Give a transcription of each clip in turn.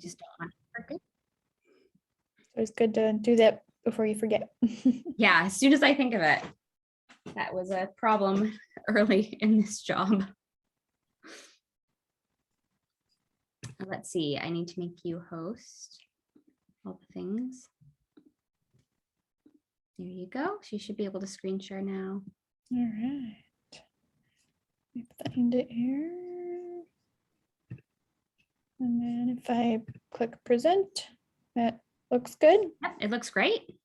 just don't want to forget. So it's good to do that before you forget. Yeah, as soon as I think of it, that was a problem early in this job. Let's see, I need to make you host all the things. There you go. She should be able to screen share now. All right. Let me find it here. And then if I click present, that looks good. Yep, it looks great.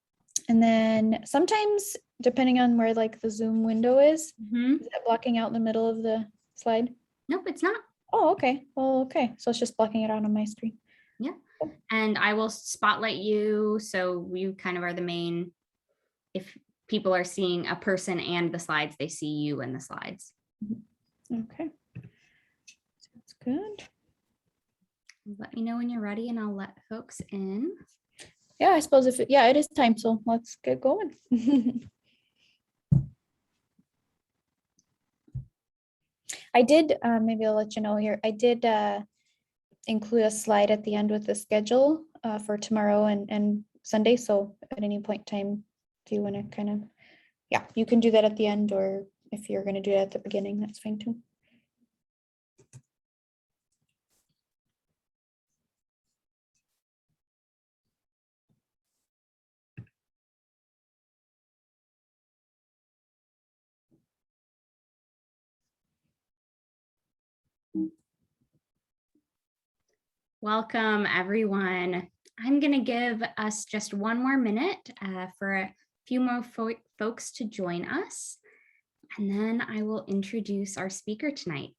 And then sometimes, depending on where like the Zoom window is that blocking out the middle of the slide? Nope, it's not. Oh, okay. Oh, okay. So it's just blocking it out on my screen. Yeah. And I will spotlight you. So you kind of are the main, if people are seeing a person and the slides, they see you and the slides. Okay. Sounds good. Let me know when you're ready and I'll let folks in. Yeah, I suppose if it is time. So let's get going. I did, maybe I'll let you know here. I did include a slide at the end with the schedule for tomorrow and Sunday. So at any point in time, if you want to kind of, you can do that at the end, or if you're going to do it at the beginning, that's fine too. Welcome, everyone. I'm going to give us just one more minute for a few more folks to join us, and then I will introduce our speaker tonight.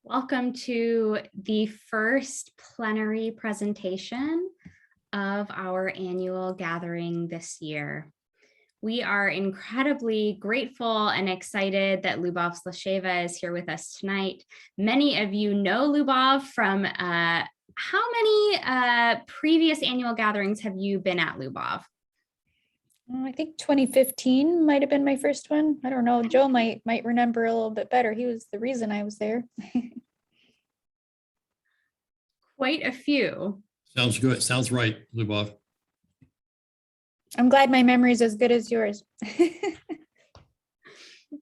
Welcome to the first plenary presentation of our annual gathering this year. We are incredibly grateful and excited that Lyubov Slasheva is here with us tonight. Many of you know Lyubov from how many previous annual gatherings have you been at, Lyubov? I think 2015 might have been my first one. I don't know. Joe might remember a little bit better. He was the reason I was there. Quite a few. Sounds good. Sounds right, Lyubov. I'm glad my memory is as good as yours.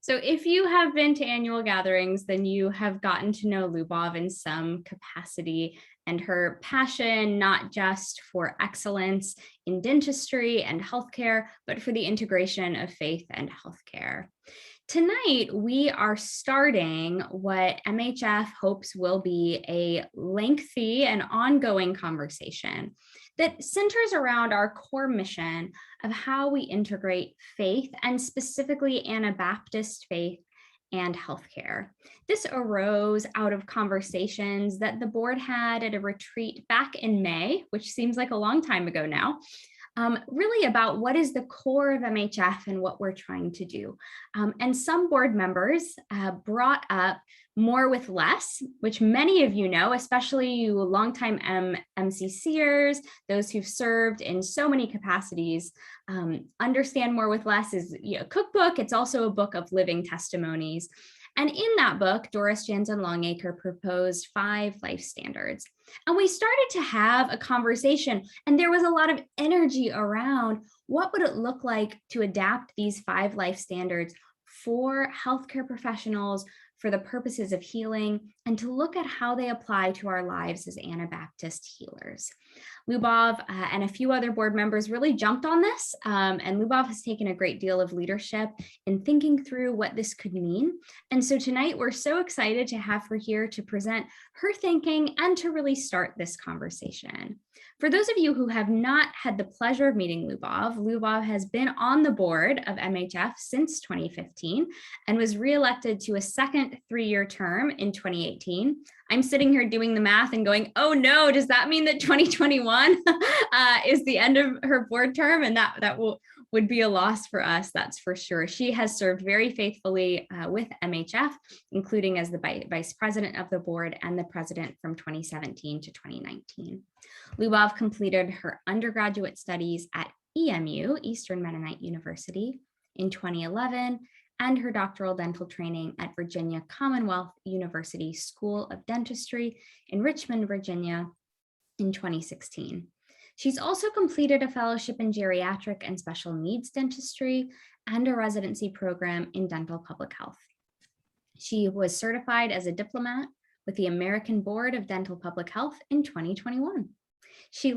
So if you have been to annual gatherings, then you have gotten to know Lyubov in some capacity, and her passion, not just for excellence in dentistry and healthcare, but for the integration of faith and healthcare. Tonight, we are starting what MHF hopes will be a lengthy and ongoing conversation that centers around our core mission of how we integrate faith, and specifically Anabaptist faith and healthcare. This arose out of conversations that the board had at a retreat back in May, which seems like a long time ago now, really about what is the core of MHF and what we're trying to do. And some board members brought up more with less, which many of you know, especially you longtime MCCers, those who've served in so many capacities, understand more with less is a cookbook. It's also a book of living testimonies. And in that book, Doris Jansen Longacre proposed 5 life standards. And we started to have a conversation, and there was a lot of energy around what would it look like to adapt these 5 life standards for healthcare professionals for the purposes of healing, and to look at how they apply to our lives as Anabaptist healers. Lubov and a few other board members really jumped on this, and Lubov has taken a great deal of leadership in thinking through what this could mean. And so tonight we're so excited to have her here to present her thinking and to really start this conversation. For those of you who have not had the pleasure of meeting Lubov, Lubov has been on the board of MHF since 2015 and was reelected to a second 3-year term in 2018. I'm sitting here doing the math and going, oh no, does that mean that 2021 is the end of her board term? And that would be a loss for us, that's for sure. She has served very faithfully with MHF, including as the vice president of the board and the president from 2017 to 2019. Lubov completed her undergraduate studies at EMU, Eastern Mennonite University, in 2011, and her doctoral dental training at Virginia Commonwealth University School of Dentistry in Richmond, Virginia in 2016. She's also completed a fellowship in geriatric and special needs dentistry and a residency program in dental public health. She was certified as a diplomat with the American Board of Dental Public Health in 2021. She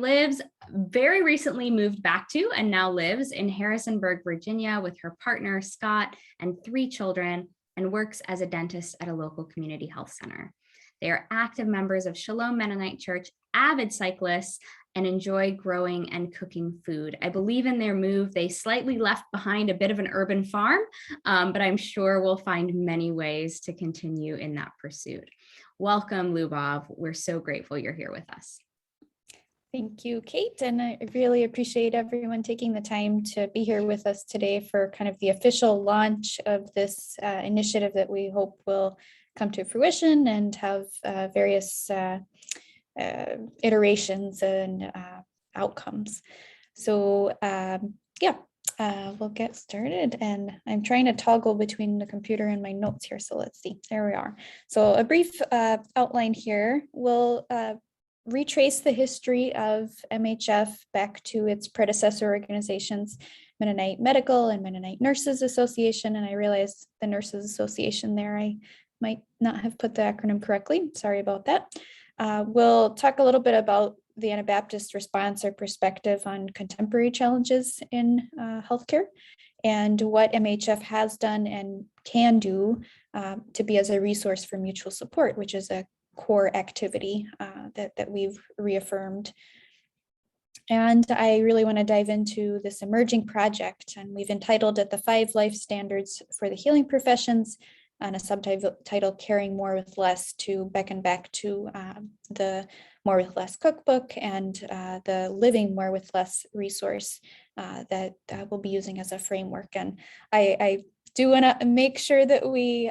very recently moved back to and now lives in Harrisonburg, Virginia with her partner, Scott, and 3 children, and works as a dentist at a local community health center. They are active members of Shalom Mennonite Church, avid cyclists, and enjoy growing and cooking food. I believe in their move, they slightly left behind a bit of an urban farm, but I'm sure we'll find many ways to continue in that pursuit. Welcome, Lubov. We're so grateful you're here with us. Thank you, Kate, and I really appreciate everyone taking the time to be here with us today for kind of the official launch of this initiative that we hope will come to fruition and have various iterations and outcomes. So we'll get started, and I'm trying to toggle between the computer and my notes here, so let's see, there we are. So a brief outline here. We'll retrace the history of MHF back to its predecessor organizations, Mennonite Medical and Mennonite Nurses Association. And I realize the Nurses Association there, I might not have put the acronym correctly. Sorry about that. We'll talk a little bit about the Anabaptist response or perspective on contemporary challenges in healthcare and what MHF has done and can do to be as a resource for mutual support, which is a core activity that we've reaffirmed. And I really want to dive into this emerging project, and we've entitled it the 5 Life Standards for the Healing Professions, and a subtitle, Caring More with Less, to beckon back to the More with Less cookbook and the Living More with Less resource that we'll be using as a framework. And I do want to make sure that we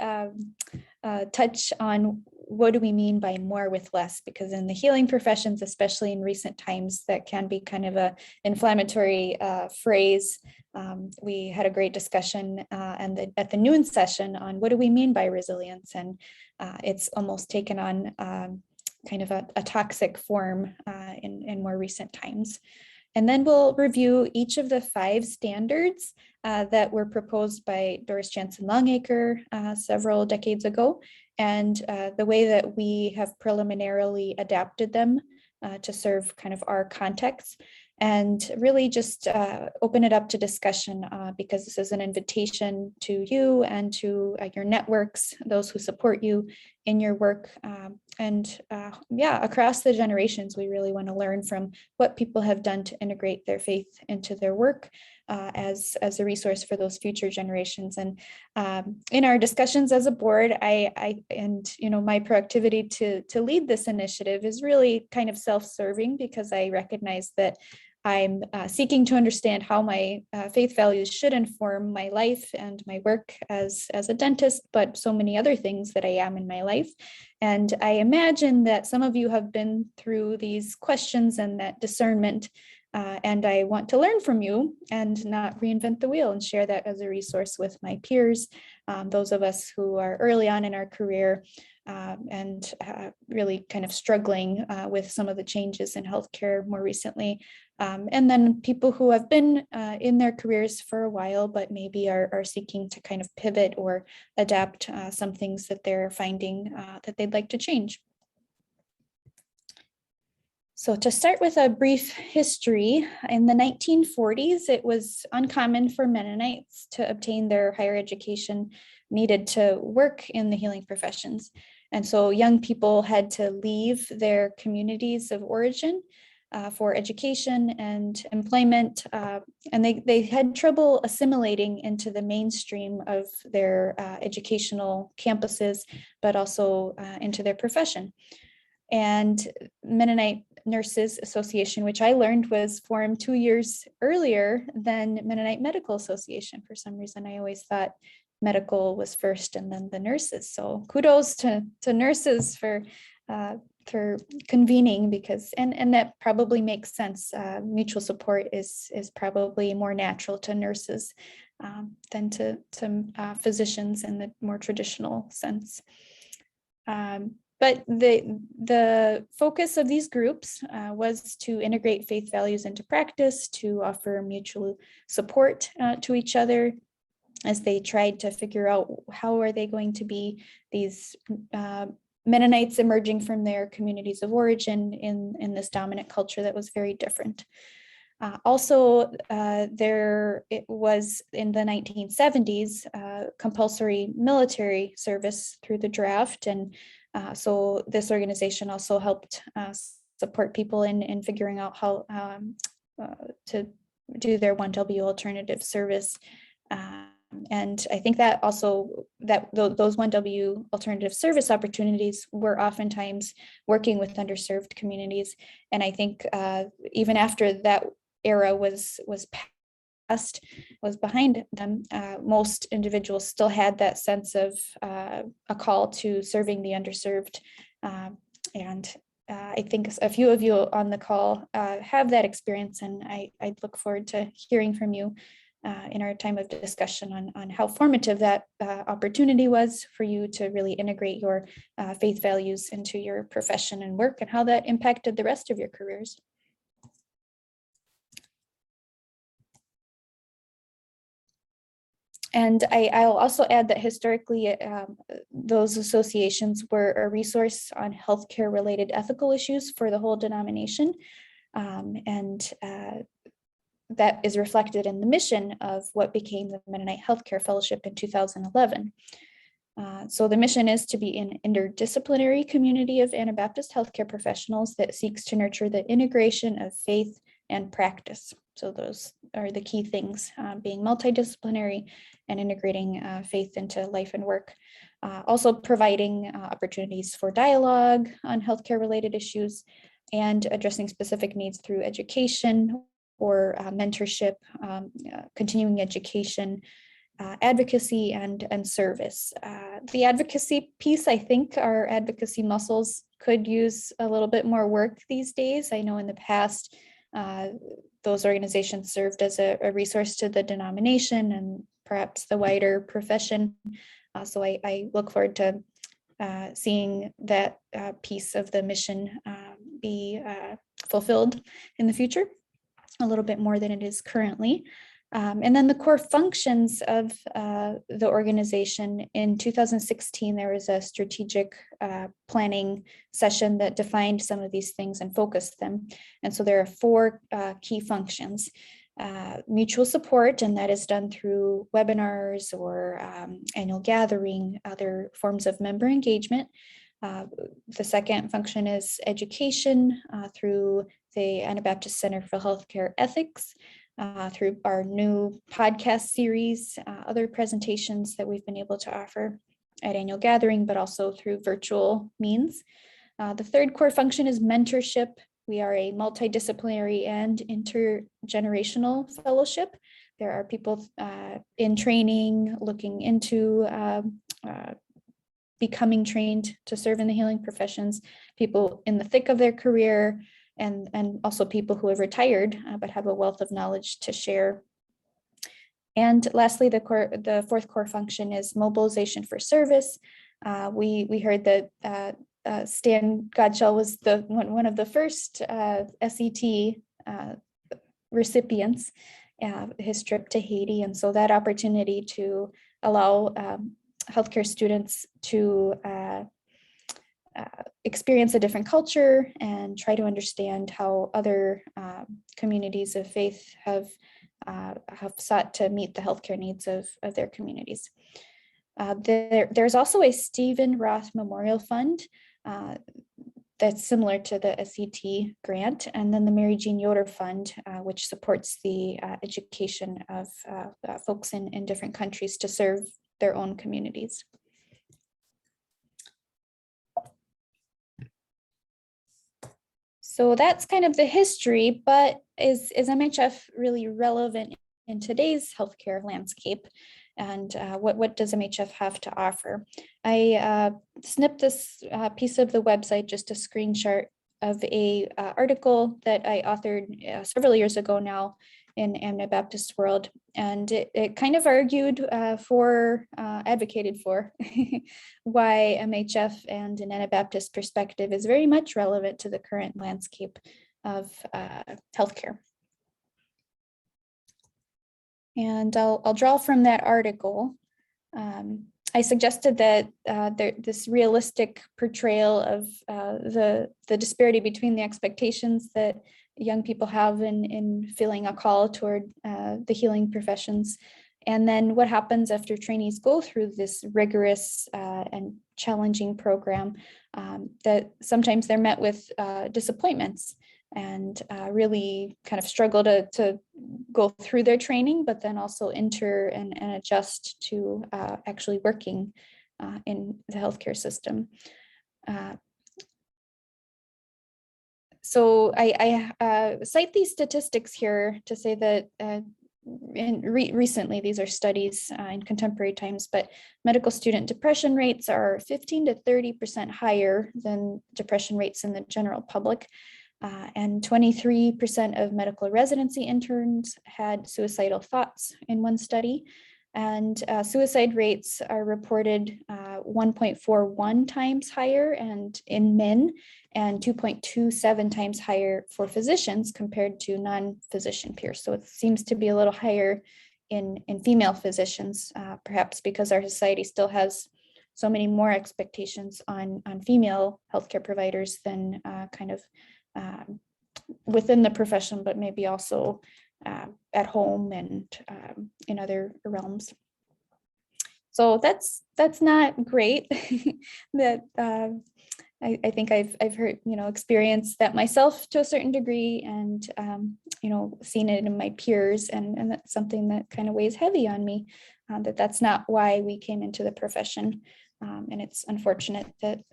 touch on what do we mean by more with less, because in the healing professions, especially in recent times, that can be kind of a inflammatory phrase. We had a great discussion at the noon session on what do we mean by resilience, and it's almost taken on kind of a toxic form in more recent times. And then we'll review each of the 5 standards that were proposed by Doris Jansen Longacre several decades ago, and the way that we have preliminarily adapted them to serve kind of our context, and really just open it up to discussion because this is an invitation to you and to your networks, those who support you in your work. Across the generations, we really want to learn from what people have done to integrate their faith into their work as a resource for those future generations. And in our discussions as a board, my proactivity to lead this initiative is really kind of self-serving, because I recognize that I'm seeking to understand how my faith values should inform my life and my work as a dentist, but so many other things that I am in my life. And I imagine that some of you have been through these questions and that discernment, and I want to learn from you and not reinvent the wheel, and share that as a resource with my peers, those of us who are early on in our career and really kind of struggling with some of the changes in healthcare more recently. And then people who have been in their careers for a while, but maybe are seeking to kind of pivot or adapt some things that they're finding that they'd like to change. So to start with a brief history, in the 1940s, it was uncommon for Mennonites to obtain their higher education needed to work in the healing professions. And so young people had to leave their communities of origin for education and employment, and they had trouble assimilating into the mainstream of their educational campuses, but also into their profession. And Mennonite Nurses Association, which I learned was formed 2 years earlier than Mennonite Medical Association. For some reason, I always thought medical was first and then the nurses. So kudos to nurses for convening, because and that probably makes sense. Mutual support is probably more natural to nurses than to physicians in the more traditional sense. But the focus of these groups was to integrate faith values into practice, to offer mutual support to each other as they tried to figure out how are they going to be these Mennonites emerging from their communities of origin in this dominant culture that was very different. Also, it was in the 1970s compulsory military service through the draft, and so this organization also helped support people in figuring out how to do their 1W alternative service. And I think that also those 1W alternative service opportunities were oftentimes working with underserved communities. And I think even after that era was passed, was behind them, most individuals still had that sense of a call to serving the underserved. And I think a few of you on the call have that experience, and I look forward to hearing from you in our time of discussion on how formative that opportunity was for you to really integrate your faith values into your profession and work, and how that impacted the rest of your careers. And I'll also add that historically, those associations were a resource on healthcare related ethical issues for the whole denomination. And that is reflected in the mission of what became the Mennonite Healthcare Fellowship in 2011. So the mission is to be an interdisciplinary community of Anabaptist healthcare professionals that seeks to nurture the integration of faith and practice. So those are the key things, being multidisciplinary and integrating faith into life and work. Also providing opportunities for dialogue on healthcare related issues, and addressing specific needs through education or mentorship, continuing education, advocacy, and service. The advocacy piece, I think our advocacy muscles could use a little bit more work these days. I know in the past, those organizations served as a resource to the denomination and perhaps the wider profession. So I look forward to seeing that piece of the mission be fulfilled in the future a little bit more than it is currently. And then the core functions of the organization. In 2016, there was a strategic planning session that defined some of these things and focused them. And so there are 4 key functions. Mutual support, and that is done through webinars or annual gathering, other forms of member engagement. The second function is education through the Anabaptist Center for Healthcare Ethics, through our new podcast series, other presentations that we've been able to offer at annual gathering, but also through virtual means. The third core function is mentorship. We are a multidisciplinary and intergenerational fellowship. There are people in training, looking into becoming trained to serve in the healing professions, people in the thick of their career, and also people who have retired but have a wealth of knowledge to share. And lastly, the fourth core function is mobilization for service. We heard that Stan Godshall was one of the first SET recipients, his trip to Haiti. And so that opportunity to allow healthcare students to experience a different culture and try to understand how other communities of faith have sought to meet the healthcare needs of their communities. There's also a Stephen Roth Memorial Fund that's similar to the SET grant, and then the Mary Jean Yoder Fund, which supports the education of folks in different countries to serve their own communities. So that's kind of the history, but is MHF really relevant in today's healthcare landscape? And what does MHF have to offer? I snipped this piece of the website, just a screenshot of a article that I authored several years ago now in Anabaptist World. And it kind of argued advocated for why MHF and an Anabaptist perspective is very much relevant to the current landscape of healthcare. And I'll draw from that article. I suggested that this realistic portrayal of the disparity between the expectations that young people have in feeling a call toward the healing professions, and then what happens after trainees go through this rigorous and challenging program, that sometimes they're met with disappointments and really kind of struggle to go through their training, but then also enter and adjust to actually working in the healthcare system. So I cite these statistics here to say that recently, these are studies in contemporary times, but medical student depression rates are 15 to 30% higher than depression rates in the general public. And 23% of medical residency interns had suicidal thoughts in one study. And suicide rates are reported 1.41 times higher and in men, and 2.27 times higher for physicians compared to non-physician peers. So it seems to be a little higher in female physicians, perhaps because our society still has so many more expectations on female healthcare providers than kind of within the profession, but maybe also at home and in other realms. So that's not great. That I think I've heard, experienced that myself to a certain degree, and seen it in my peers, and that's something that kind of weighs heavy on me. That's not why we came into the profession, and it's unfortunate that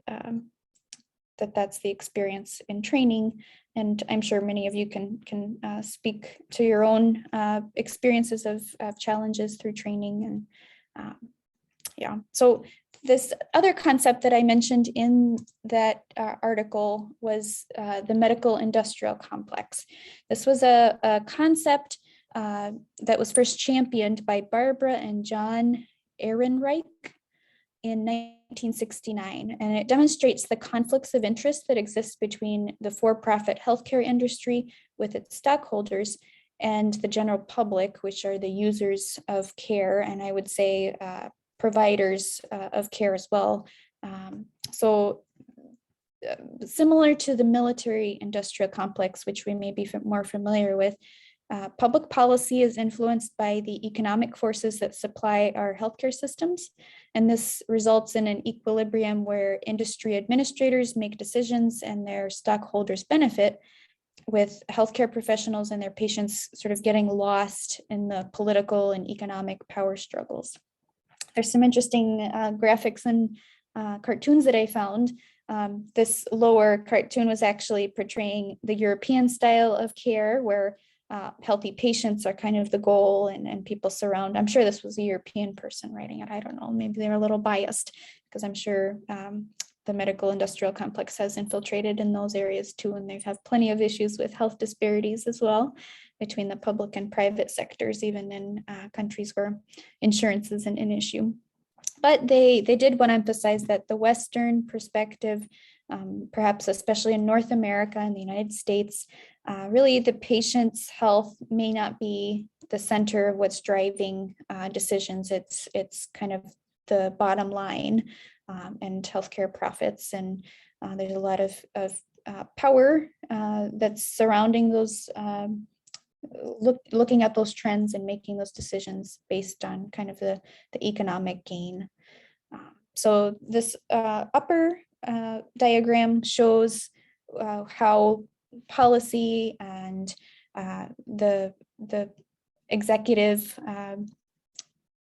that's the experience in training. And I'm sure many of you can speak to your own experiences of challenges through training. And yeah, so this other concept that I mentioned in that article was the medical industrial complex. This was a concept that was first championed by Barbara and John Ehrenreich in 1969, and it demonstrates the conflicts of interest that exist between the for-profit healthcare industry with its stockholders and the general public, which are the users of care, and I would say providers of care as well. So similar to the military industrial complex, which we may be more familiar with, public policy is influenced by the economic forces that supply our healthcare systems. And this results in an equilibrium where industry administrators make decisions and their stockholders benefit, with healthcare professionals and their patients sort of getting lost in the political and economic power struggles. There's some interesting graphics and cartoons that I found. This lower cartoon was actually portraying the European style of care, where healthy patients are kind of the goal, and people surround. I'm sure this was a European person writing it. I don't know, maybe they're a little biased, because I'm sure the medical industrial complex has infiltrated in those areas too, and they have plenty of issues with health disparities as well between the public and private sectors, even in countries where insurance isn't an issue. But they did want to emphasize that the Western perspective, perhaps especially in North America and the United States, really the patient's health may not be the center of what's driving decisions. It's kind of the bottom line and healthcare profits. And there's a lot of power that's surrounding those, looking at those trends and making those decisions based on kind of the economic gain. So this upper diagram shows how policy and the executive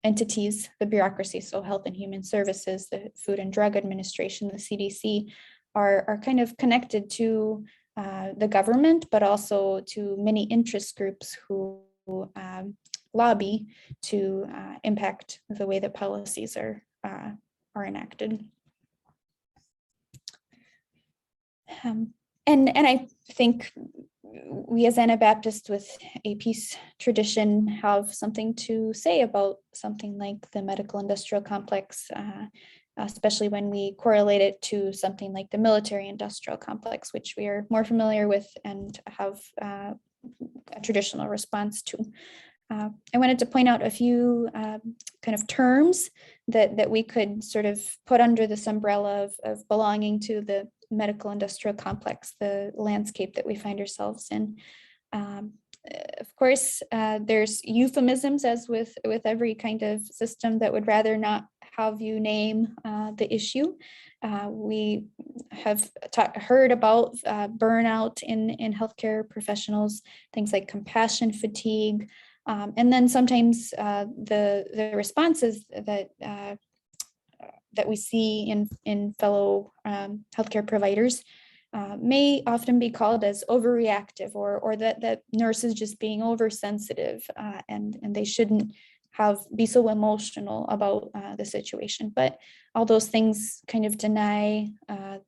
entities, the bureaucracy, so Health and Human Services, the Food and Drug Administration, the CDC, are kind of connected to the government, but also to many interest groups who lobby to impact the way that policies are enacted. And I think we as Anabaptists with a peace tradition have something to say about something like the medical industrial complex, especially when we correlate it to something like the military industrial complex, which we are more familiar with and have a traditional response to. I wanted to point out a few kind of terms that we could sort of put under this umbrella of belonging to the medical industrial complex, the landscape that we find ourselves in. Of course, there's euphemisms, as with every kind of system that would rather not have you name the issue. We have heard about burnout in healthcare professionals, things like compassion fatigue, and then sometimes the responses that we see in fellow healthcare providers may often be called as overreactive, or that nurses just being oversensitive, and they shouldn't be so emotional about the situation. But all those things kind of deny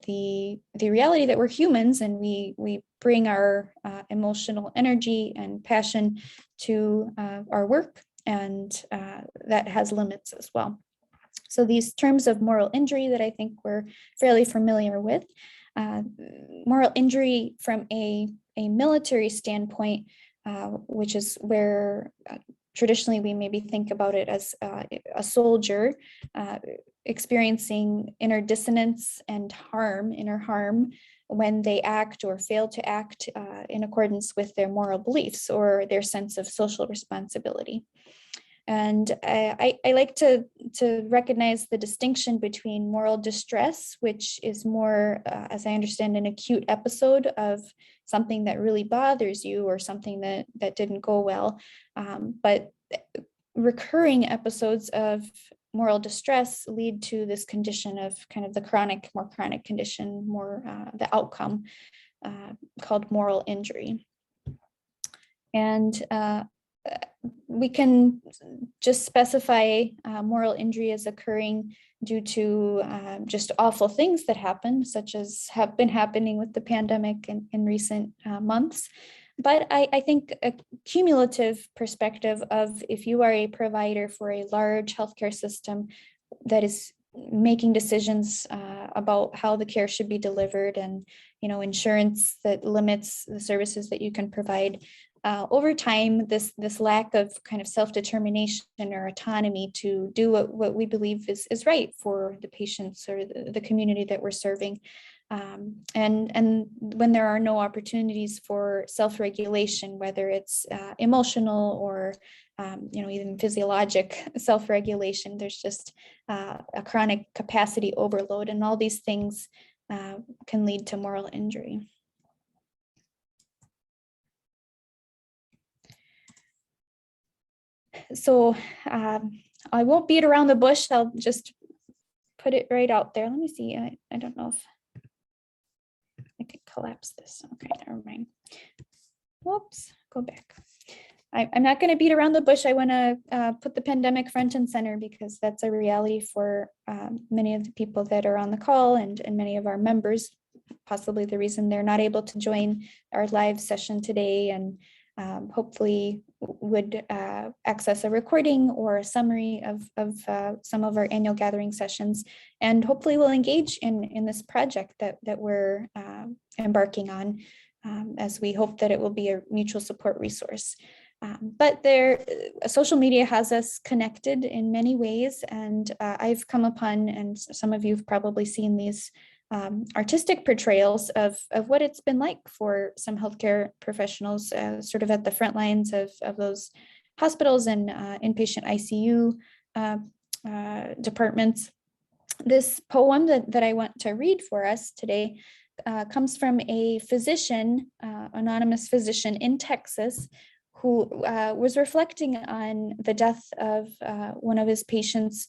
the reality that we're humans, and we bring our emotional energy and passion to our work, and that has limits as well. So these terms of moral injury that I think we're fairly familiar with, moral injury from a military standpoint, which is where traditionally we maybe think about it as a soldier experiencing inner dissonance and inner harm when they act or fail to act in accordance with their moral beliefs or their sense of social responsibility. And I like to recognize the distinction between moral distress, which is more, as I understand, an acute episode of something that really bothers you or something that didn't go well. But recurring episodes of moral distress lead to this condition of kind of the more chronic condition, the outcome called moral injury. And we can just specify moral injury as occurring due to just awful things that happen, such as have been happening with the pandemic in recent months. But I think a cumulative perspective of if you are a provider for a large healthcare system that is making decisions about how the care should be delivered, and insurance that limits the services that you can provide, over time, this lack of kind of self-determination or autonomy to do what we believe is right for the patients or the community that we're serving. And when there are no opportunities for self-regulation, whether it's emotional or even physiologic self-regulation, there's just a chronic capacity overload, and all these things can lead to moral injury. So I won't beat around the bush. I'll just put it right out there. Let me see. I don't know if I can collapse this. Okay, never mind. Whoops, go back. I'm not going to beat around the bush. I want to put the pandemic front and center because that's a reality for many of the people that are on the call and many of our members, possibly the reason they're not able to join our live session today, and hopefully would access a recording or a summary of some of our annual gathering sessions, and hopefully will engage in this project that we're embarking on, as we hope that it will be a mutual support resource. But social media has us connected in many ways, and I've come upon, and some of you have probably seen these artistic portrayals of what it's been like for some healthcare professionals, sort of at the front lines of those hospitals and inpatient ICU departments. This poem that I want to read for us today comes from a physician, anonymous physician in Texas, who was reflecting on the death of one of his patients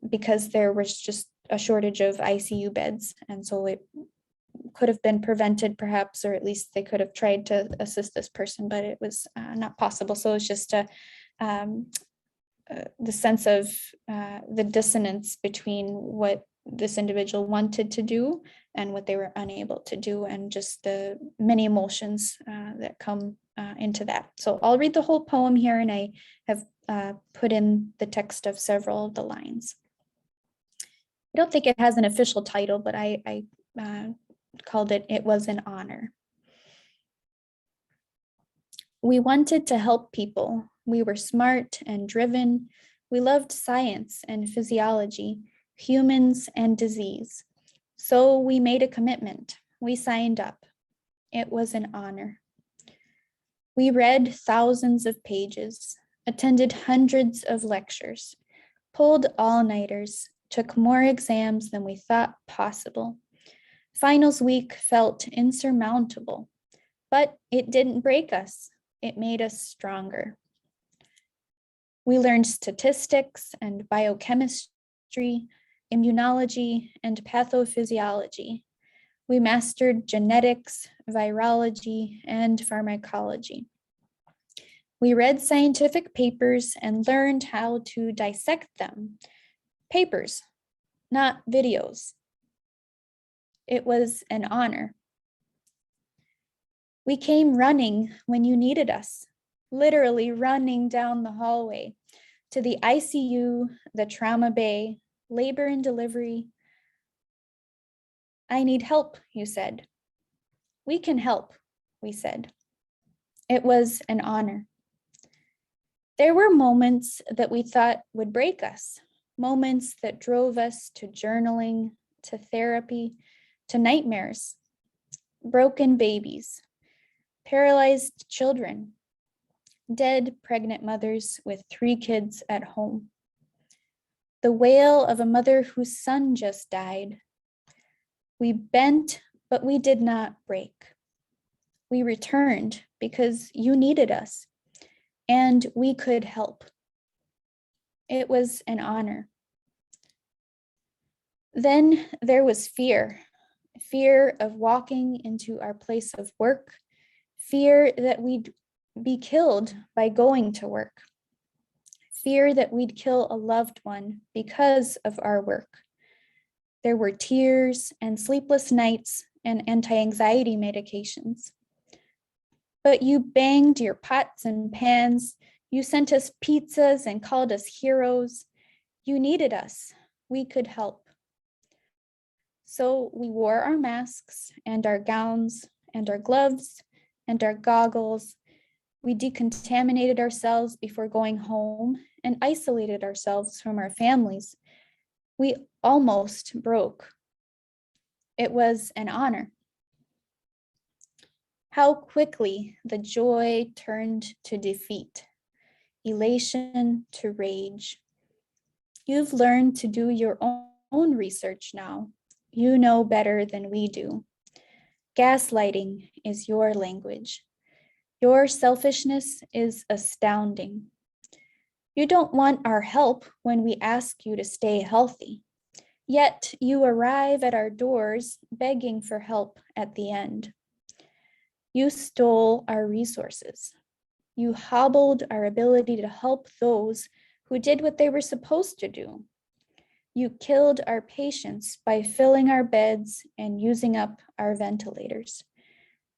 because there was just a shortage of ICU beds. And so it could have been prevented perhaps, or at least they could have tried to assist this person, but it was not possible. So it's just the sense of the dissonance between what this individual wanted to do and what they were unable to do, and just the many emotions that come into that. So I'll read the whole poem here, and I have put in the text of several of the lines. I don't think it has an official title, but I called it "It Was an Honor." We wanted to help people. We were smart and driven. We loved science and physiology, humans and disease. So we made a commitment. We signed up. It was an honor. We read thousands of pages, attended hundreds of lectures, pulled all-nighters, took more exams than we thought possible. Finals week felt insurmountable, but it didn't break us. It made us stronger. We learned statistics and biochemistry, immunology, and pathophysiology. We mastered genetics, virology, and pharmacology. We read scientific papers and learned how to dissect them. Papers, not videos. It was an honor. We came running when you needed us, literally running down the hallway to the ICU, the trauma bay, labor and delivery. I need help, you said. We can help, we said. It was an honor. There were moments that we thought would break us, moments that drove us to journaling, to therapy, to nightmares, broken babies, paralyzed children, dead pregnant mothers with 3 kids at home, the wail of a mother whose son just died. We bent, but we did not break. We returned because you needed us, and we could help. It was an honor. Then there was fear of walking into our place of work, fear that we'd be killed by going to work, fear that we'd kill a loved one because of our work. There were tears and sleepless nights and anti-anxiety medications. But you banged your pots and pans, you sent us pizzas and called us heroes. You needed us, we could help. So we wore our masks and our gowns and our gloves and our goggles. We decontaminated ourselves before going home and isolated ourselves from our families. We almost broke. It was an honor. How quickly the joy turned to defeat, elation to rage. You've learned to do your own research now. You know better than we do. Gaslighting is your language. Your selfishness is astounding. You don't want our help when we ask you to stay healthy. Yet you arrive at our doors begging for help at the end. You stole our resources. You hobbled our ability to help those who did what they were supposed to do. You killed our patients by filling our beds and using up our ventilators.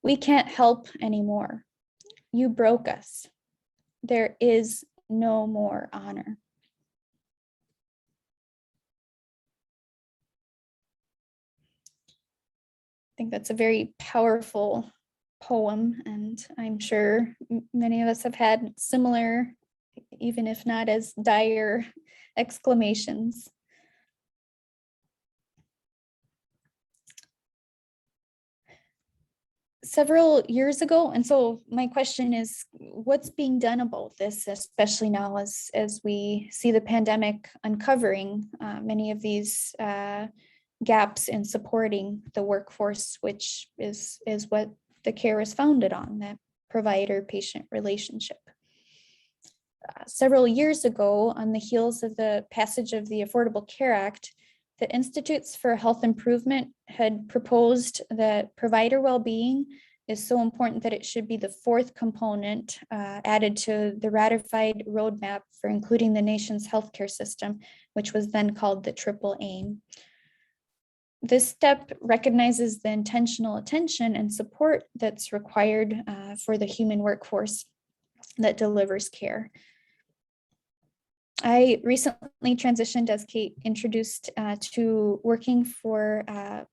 We can't help anymore. You broke us. There is no more honor. I think that's a very powerful poem, and I'm sure many of us have had similar, even if not as dire, exclamations. Several years ago, and so my question is, what's being done about this, especially now as we see the pandemic uncovering many of these gaps in supporting the workforce, which is what the care is founded on, that provider-patient relationship. Several years ago, on the heels of the passage of the Affordable Care Act, the Institutes for Health Improvement had proposed that provider well-being is so important that it should be the fourth component added to the ratified roadmap for including the nation's healthcare system, which was then called the Triple Aim. This step recognizes the intentional attention and support that's required for the human workforce that delivers care. I recently transitioned, as Kate introduced, to working for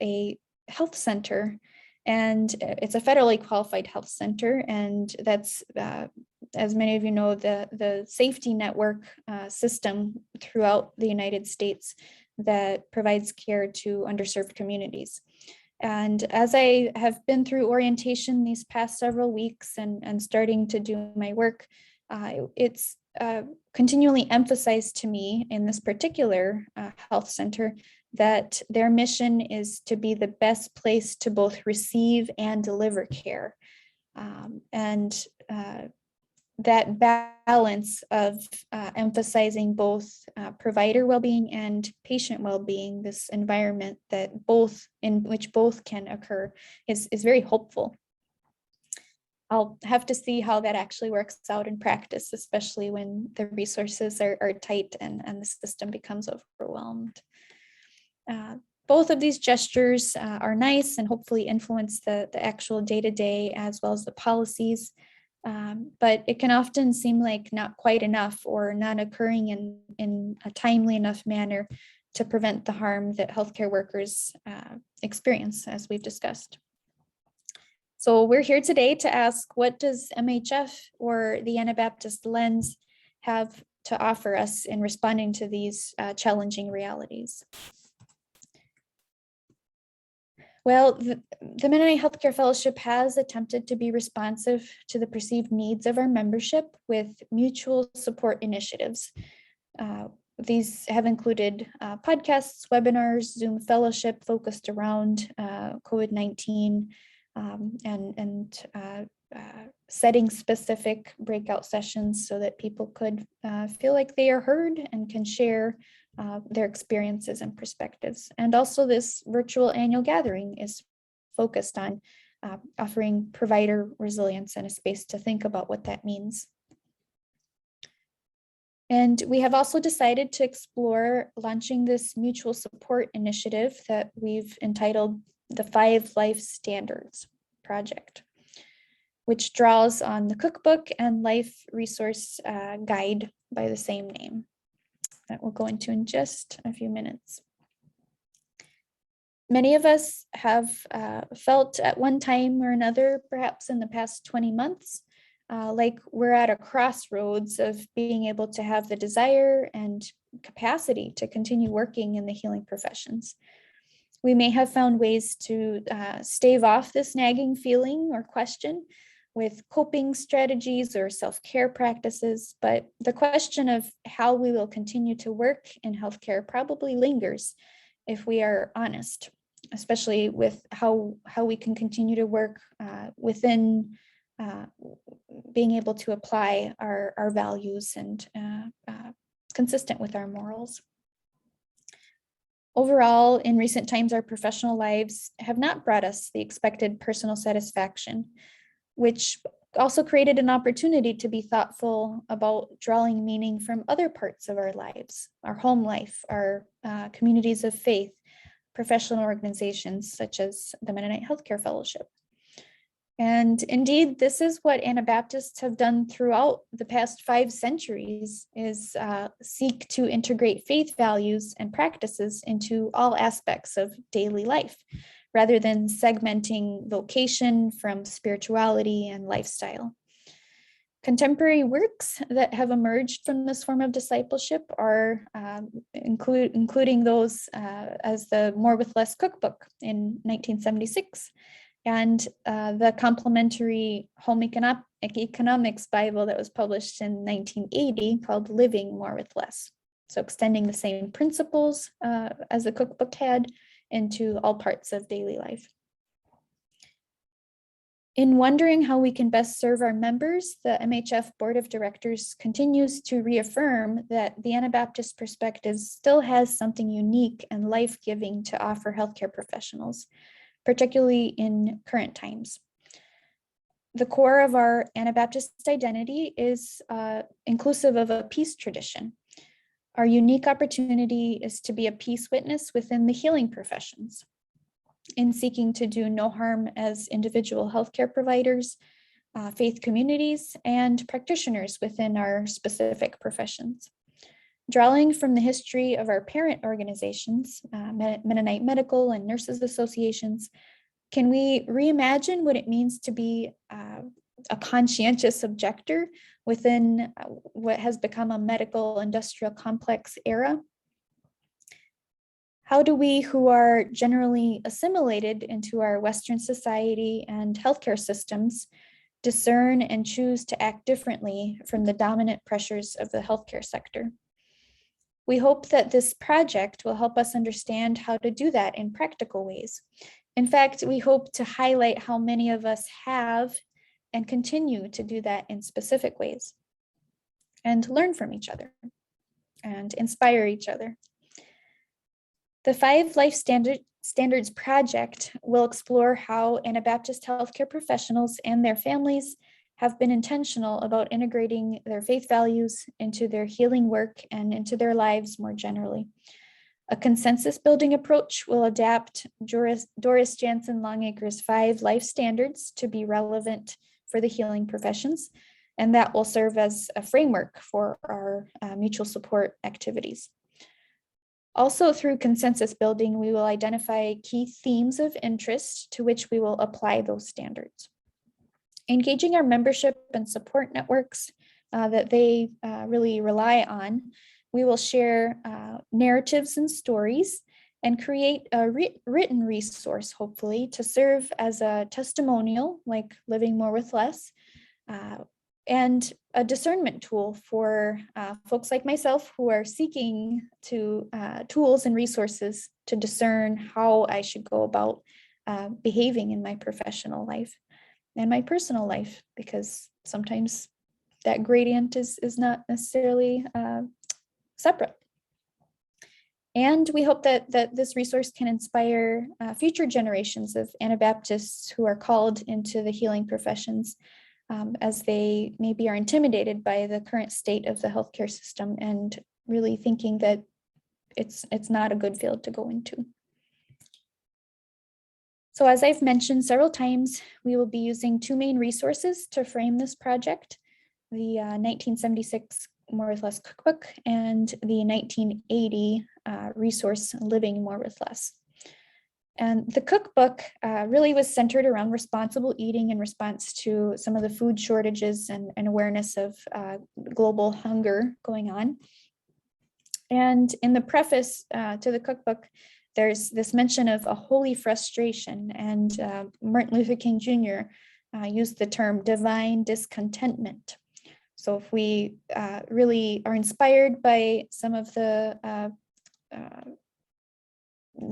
a health center, and it's a federally qualified health center, and that's, as many of you know, the safety network system throughout the United States that provides care to underserved communities. And as I have been through orientation these past several weeks and starting to do my work, it's continually emphasized to me in this particular health center that their mission is to be the best place to both receive and deliver care. And that balance of emphasizing both provider well-being and patient well-being, this environment that both, in which both can occur, is very hopeful. I'll have to see how that actually works out in practice, especially when the resources are tight and the system becomes overwhelmed. Both of these gestures are nice and hopefully influence the actual day-to-day as well as the policies, but it can often seem like not quite enough or not occurring in a timely enough manner to prevent the harm that healthcare workers experience, as we've discussed. So we're here today to ask, what does MHF or the Anabaptist lens have to offer us in responding to these challenging realities? Well, the Mennonite Healthcare Fellowship has attempted to be responsive to the perceived needs of our membership with mutual support initiatives. These have included podcasts, webinars, Zoom fellowship focused around COVID-19, and setting specific breakout sessions so that people could feel like they are heard and can share their experiences and perspectives. And also this virtual annual gathering is focused on offering provider resilience and a space to think about what that means. And we have also decided to explore launching this mutual support initiative that we've entitled the 5 Life Standards Project, which draws on the cookbook and life resource guide by the same name that we'll go into in just a few minutes. Many of us have felt at one time or another, perhaps in the past 20 months, like we're at a crossroads of being able to have the desire and capacity to continue working in the healing professions. We may have found ways to stave off this nagging feeling or question with coping strategies or self-care practices, but the question of how we will continue to work in healthcare probably lingers if we are honest, especially with how we can continue to work within being able to apply our values and consistent with our morals. Overall, in recent times, our professional lives have not brought us the expected personal satisfaction, which also created an opportunity to be thoughtful about drawing meaning from other parts of our lives, our home life, our communities of faith, professional organizations such as the Mennonite Healthcare Fellowship. And indeed, this is what Anabaptists have done throughout the past 5 centuries, is seek to integrate faith values and practices into all aspects of daily life, rather than segmenting vocation from spirituality and lifestyle. Contemporary works that have emerged from this form of discipleship are including those as the More with Less cookbook in 1976 and the complementary home economics Bible that was published in 1980 called Living More with Less. So extending the same principles as the cookbook had into all parts of daily life. In wondering how we can best serve our members, the MHF Board of Directors continues to reaffirm that the Anabaptist perspective still has something unique and life-giving to offer healthcare professionals, particularly in current times. The core of our Anabaptist identity is inclusive of a peace tradition. Our unique opportunity is to be a peace witness within the healing professions, in seeking to do no harm as individual healthcare providers, faith communities, and practitioners within our specific professions. Drawing from the history of our parent organizations, Mennonite Medical and Nurses Associations, can we reimagine what it means to be a conscientious objector within what has become a medical industrial complex era? How do we, who are generally assimilated into our Western society and healthcare systems, discern and choose to act differently from the dominant pressures of the healthcare sector? We hope that this project will help us understand how to do that in practical ways. In fact, we hope to highlight how many of us have and continue to do that in specific ways, and learn from each other and inspire each other. The 5 Life Standards Project will explore how Anabaptist healthcare professionals and their families have been intentional about integrating their faith values into their healing work and into their lives more generally. A consensus building approach will adapt Doris Jansen Longacre's 5 life standards to be relevant for the healing professions, and that will serve as a framework for our mutual support activities. Also, through consensus building, we will identify key themes of interest to which we will apply those standards. Engaging our membership and support networks that they really rely on, we will share narratives and stories and create a written resource, hopefully, to serve as a testimonial, like Living More with Less, and a discernment tool for folks like myself who are seeking to tools and resources to discern how I should go about behaving in my professional life and my personal life, because sometimes that gradient is not necessarily separate. And we hope that this resource can inspire future generations of Anabaptists who are called into the healing professions, as they maybe are intimidated by the current state of the healthcare system and really thinking that it's not a good field to go into. So as I've mentioned several times, we will be using 2 main resources to frame this project: the 1976 More with Less cookbook and the 1980 resource Living More with Less. And the cookbook really was centered around responsible eating in response to some of the food shortages and awareness of global hunger going on. And in the preface to the cookbook, there's this mention of a holy frustration, and Martin Luther King Jr. Used the term divine discontentment. So if we really are inspired by some of the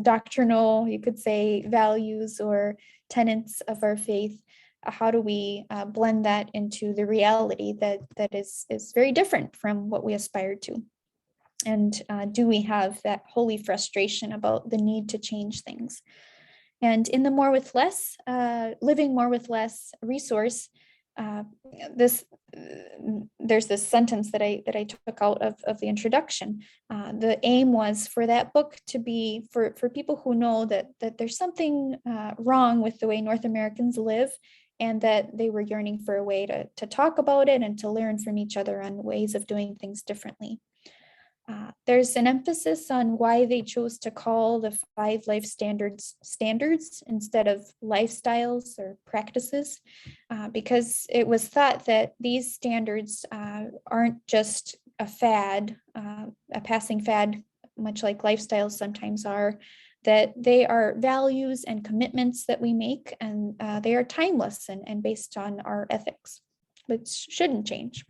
doctrinal, you could say, values or tenets of our faith, how do we blend that into the reality that is very different from what we aspire to? And do we have that holy frustration about the need to change things? And in the More with Less, Living More with Less resource, there's this sentence that I took out of the introduction. The aim was for that book to be for people who know that there's something wrong with the way North Americans live, and that they were yearning for a way to talk about it and to learn from each other on ways of doing things differently. There's an emphasis on why they chose to call the 5 life standards instead of lifestyles or practices, because it was thought that these standards aren't just a fad, a passing fad, much like lifestyles sometimes are, that they are values and commitments that we make, and they are timeless and based on our ethics, which shouldn't change.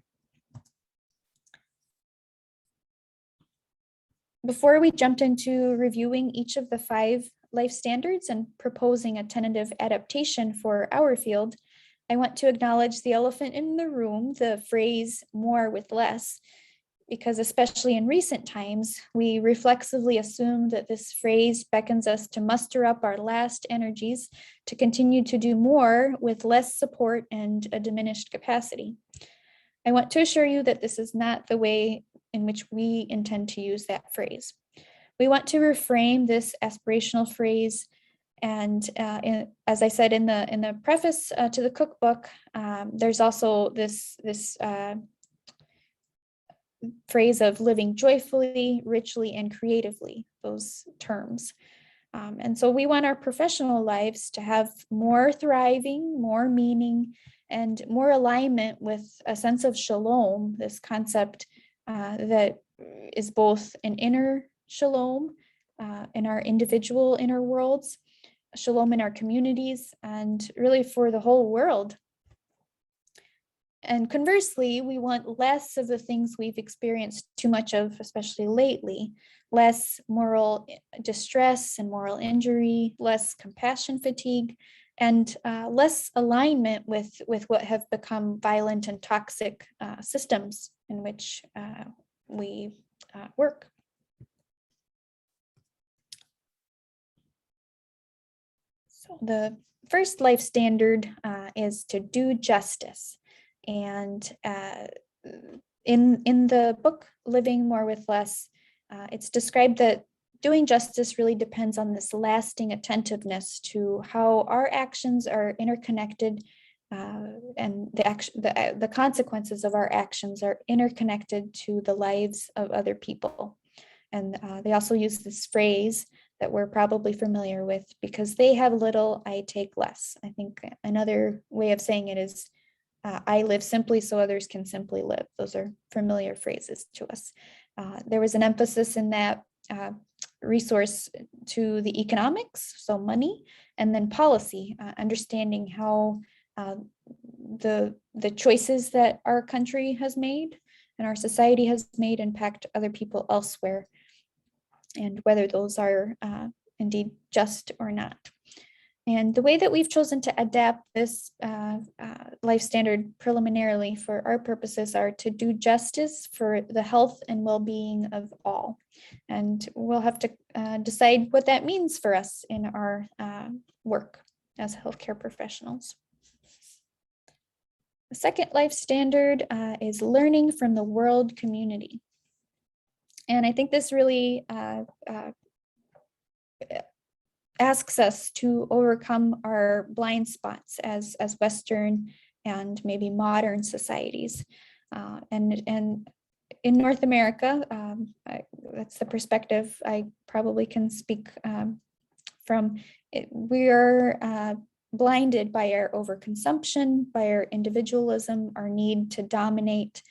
Before we jumped into reviewing each of the 5 life standards and proposing a tentative adaptation for our field, I want to acknowledge the elephant in the room, the phrase more with less, because especially in recent times, we reflexively assume that this phrase beckons us to muster up our last energies to continue to do more with less support and a diminished capacity. I want to assure you that this is not the way in which we intend to use that phrase. We want to reframe this aspirational phrase, and as I said in the preface to the cookbook, there's also this phrase of living joyfully, richly, and creatively, those terms. And so we want our professional lives to have more thriving, more meaning, and more alignment with a sense of shalom, this concept that is both an inner shalom in our individual inner worlds, shalom in our communities, and really for the whole world. And conversely, we want less of the things we've experienced too much of, especially lately, less moral distress and moral injury, less compassion fatigue, and less alignment with what have become violent and toxic systems in which we work. So the first life standard is to do justice. And in the book, Living More with Less, it's described that doing justice really depends on this lasting attentiveness to how our actions are interconnected, and the consequences of our actions are interconnected to the lives of other people. And they also use this phrase that we're probably familiar with, because they have little, I take less. I think another way of saying it is, I live simply so others can simply live. Those are familiar phrases to us. There was an emphasis in that resource to the economics, so money, and then policy, understanding how the choices that our country has made and our society has made impact other people elsewhere, and whether those are indeed just or not. And the way that we've chosen to adapt this life standard preliminarily for our purposes are to do justice for the health and well-being of all. And we'll have to decide what that means for us in our work as healthcare professionals. The second life standard is learning from the world community. And I think this really asks us to overcome our blind spots as Western and maybe modern societies. And in North America, that's the perspective I probably can speak from. We are blinded by our overconsumption, by our individualism, our need to dominate,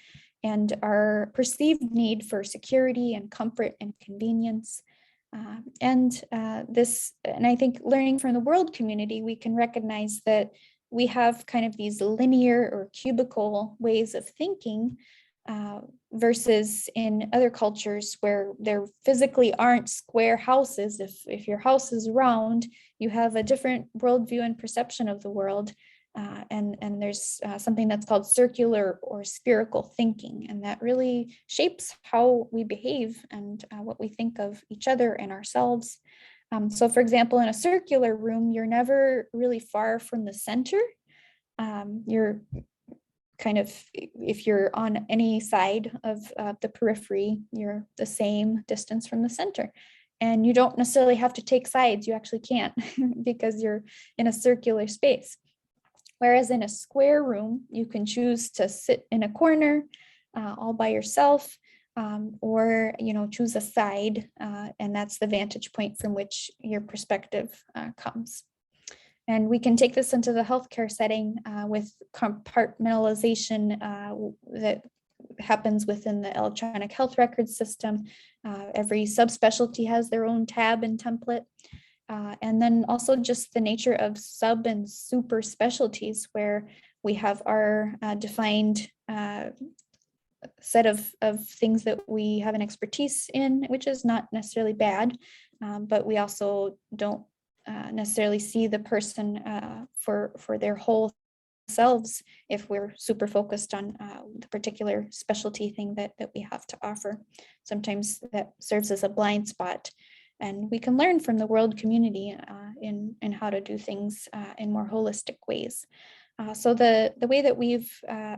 and our perceived need for security and comfort and convenience. And I think learning from the world community, we can recognize that we have kind of these linear or cubicle ways of thinking versus in other cultures where there physically aren't square houses. If your house is round, you have a different worldview and perception of the world. And there's something that's called circular or spherical thinking, and that really shapes how we behave and what we think of each other and ourselves. So for example, in a circular room, you're never really far from the center. You're kind of, if you're on any side of the periphery, you're the same distance from the center. And you don't necessarily have to take sides, you actually can't, because you're in a circular space. Whereas in a square room, you can choose to sit in a corner all by yourself, or choose a side, and that's the vantage point from which your perspective comes. And we can take this into the healthcare setting with compartmentalization that happens within the electronic health record system. Every subspecialty has their own tab and template. And then also just the nature of sub and super specialties, where we have our defined set of things that we have an expertise in, which is not necessarily bad, but we also don't necessarily see the person for their whole selves if we're super focused on the particular specialty thing that we have to offer. Sometimes that serves as a blind spot, and we can learn from the world community in how to do things in more holistic ways. So the way that we've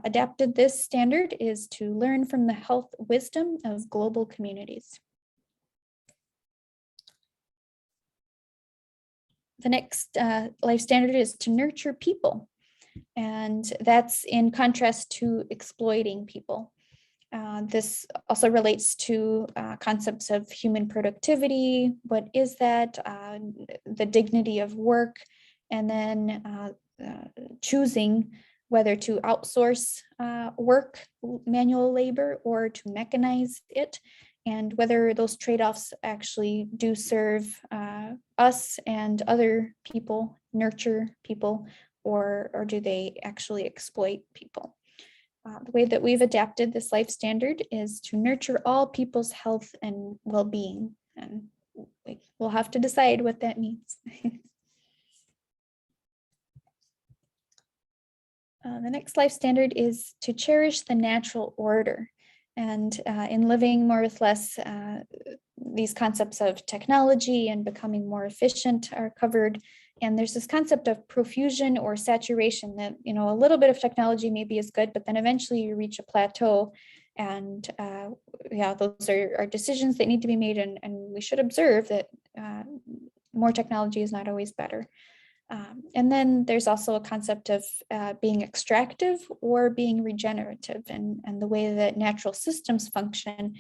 adapted this standard is to learn from the health wisdom of global communities. The next life standard is to nurture people, and that's in contrast to exploiting people. This also relates to concepts of human productivity. What is that? The dignity of work, and then choosing whether to outsource work, manual labor, or to mechanize it, and whether those trade-offs actually do serve us and other people, nurture people, or do they actually exploit people. The way that we've adapted this life standard is to nurture all people's health and well-being, and we'll have to decide what that means. The next life standard is to cherish the natural order. And in living more with less, these concepts of technology and becoming more efficient are covered. And there's this concept of profusion or saturation that, a little bit of technology maybe is good, but then eventually you reach a plateau. And those are decisions that need to be made. And we should observe that more technology is not always better. And then there's also a concept of being extractive or being regenerative, and the way that natural systems function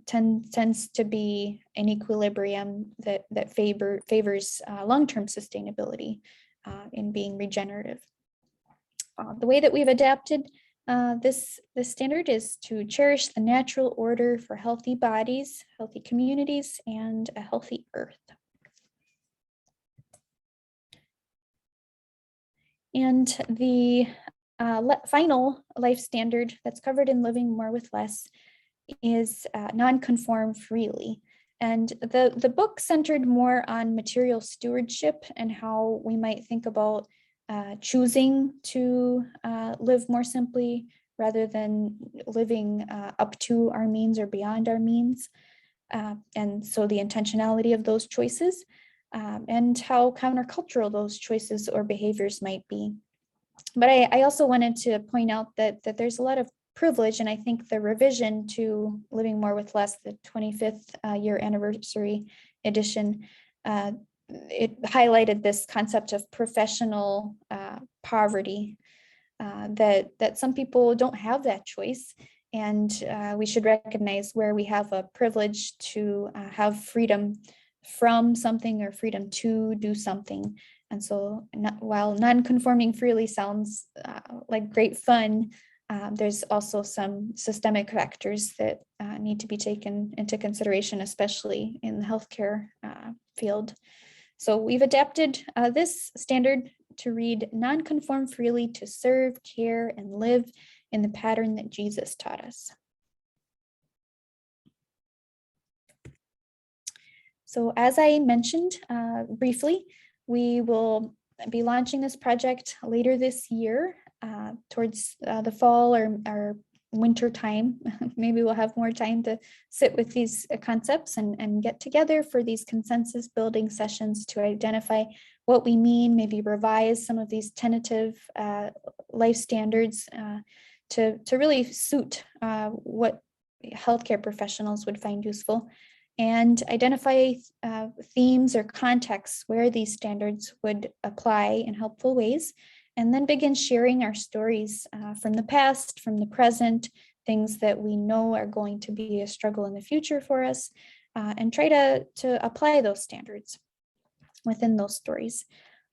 tends to be an equilibrium that favors long-term sustainability in being regenerative. The way that we've adapted this standard is to cherish the natural order for healthy bodies, healthy communities, and a healthy earth. And the final life standard that's covered in Living More with Less is non-conform freely. And the book centered more on material stewardship and how we might think about choosing to live more simply rather than living up to our means or beyond our means. And so the intentionality of those choices. And how countercultural those choices or behaviors might be. But I also wanted to point out that there's a lot of privilege, and I think the revision to Living More with Less, the 25th year anniversary edition, it highlighted this concept of professional poverty, that some people don't have that choice. And we should recognize where we have a privilege to have freedom from something or freedom to do something. And so while non-conforming freely sounds like great fun, there's also some systemic factors that need to be taken into consideration, especially in the healthcare field. So we've adapted this standard to read, non-conform freely to serve, care, and live in the pattern that Jesus taught us. So as I mentioned briefly, we will be launching this project later this year, towards the fall or winter time. Maybe we'll have more time to sit with these concepts and get together for these consensus building sessions to identify what we mean, maybe revise some of these tentative life standards to really suit what healthcare professionals would find useful, and identify themes or contexts where these standards would apply in helpful ways, and then begin sharing our stories from the past, from the present, things that we know are going to be a struggle in the future for us, and try to apply those standards within those stories.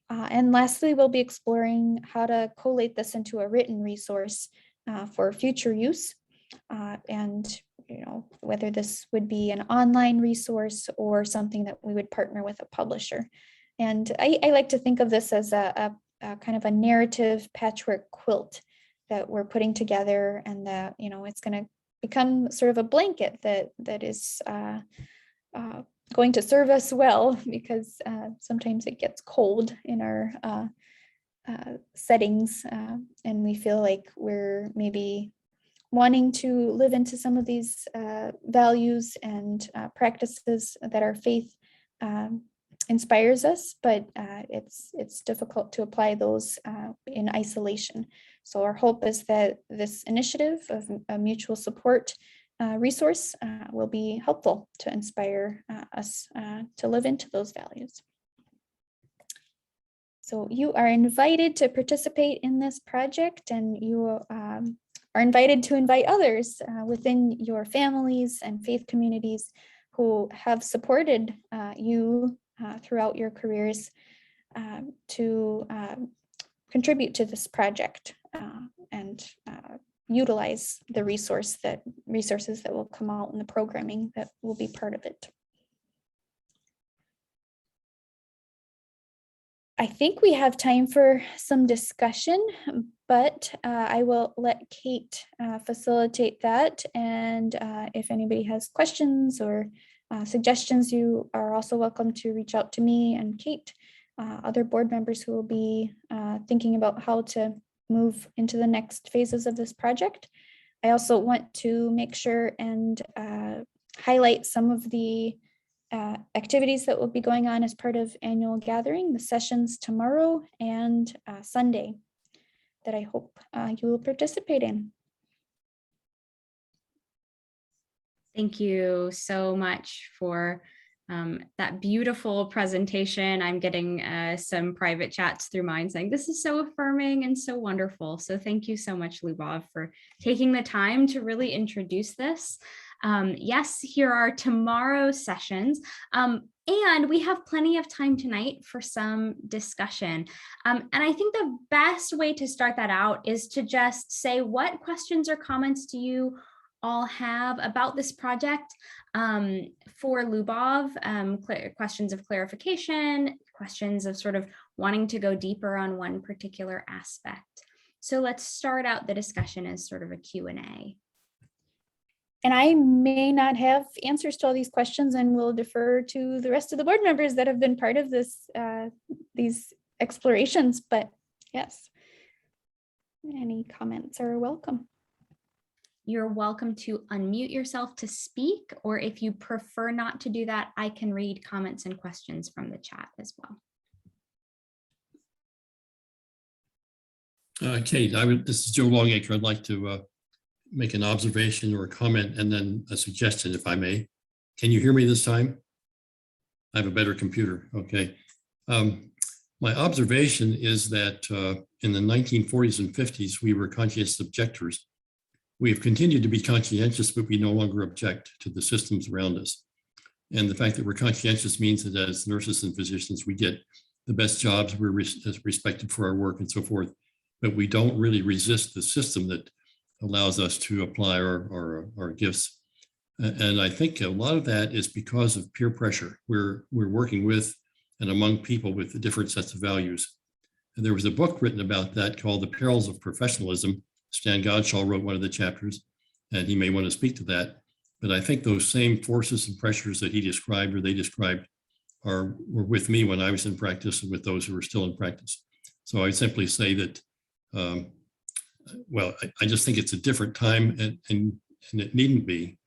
And lastly, we'll be exploring how to collate this into a written resource for future use, and whether this would be an online resource or something that we would partner with a publisher. And I like to think of this as a kind of a narrative patchwork quilt that we're putting together, and that it's going to become sort of a blanket that is going to serve us well, because sometimes it gets cold in our settings, and we feel like we're maybe wanting to live into some of these values and practices that our faith inspires us, but it's difficult to apply those in isolation. So our hope is that this initiative of a mutual support resource will be helpful to inspire us to live into those values. So you are invited to participate in this project, and you are invited to invite others within your families and faith communities who have supported you throughout your careers to contribute to this project and utilize the resources that will come out in the programming that will be part of it. I think we have time for some discussion, but I will let Kate facilitate that. And if anybody has questions or suggestions, you are also welcome to reach out to me and Kate, other board members who will be thinking about how to move into the next phases of this project. I also want to make sure and highlight some of the activities that will be going on as part of annual gathering, the sessions tomorrow and Sunday that I hope you will participate in. Thank you so much for that beautiful presentation. I'm getting some private chats through mine saying this is so affirming and so wonderful. So thank you so much, Lubov, for taking the time to really introduce this. Yes, here are tomorrow's sessions. And we have plenty of time tonight for some discussion. And I think the best way to start that out is to just say, what questions or comments do you all have about this project? For Lubov, questions of clarification, questions of sort of wanting to go deeper on one particular aspect. So let's start out the discussion as sort of a Q&A. And I may not have answers to all these questions, and will defer to the rest of the board members that have been part of this, these explorations, but yes, any comments are welcome. You're welcome to unmute yourself to speak, or if you prefer not to do that, I can read comments and questions from the chat as well. Kate, this is Joe Longacre. I'd like to make an observation or a comment and then a suggestion, if I may. Can you hear me this time? I have a better computer. Okay. My observation is that in the 1940s and 50s, we were conscientious objectors. We have continued to be conscientious, but we no longer object to the systems around us. And the fact that we're conscientious means that as nurses and physicians, we get the best jobs, we're respected for our work and so forth, but we don't really resist the system that allows us to apply our gifts. And I think a lot of that is because of peer pressure. We're working with and among people with different sets of values. And there was a book written about that called The Perils of Professionalism. Stan Godshall wrote one of the chapters, and he may want to speak to that. But I think those same forces and pressures that he described or they described were with me when I was in practice and with those who are still in practice. So I simply say that, well, I just think it's a different time and it needn't be.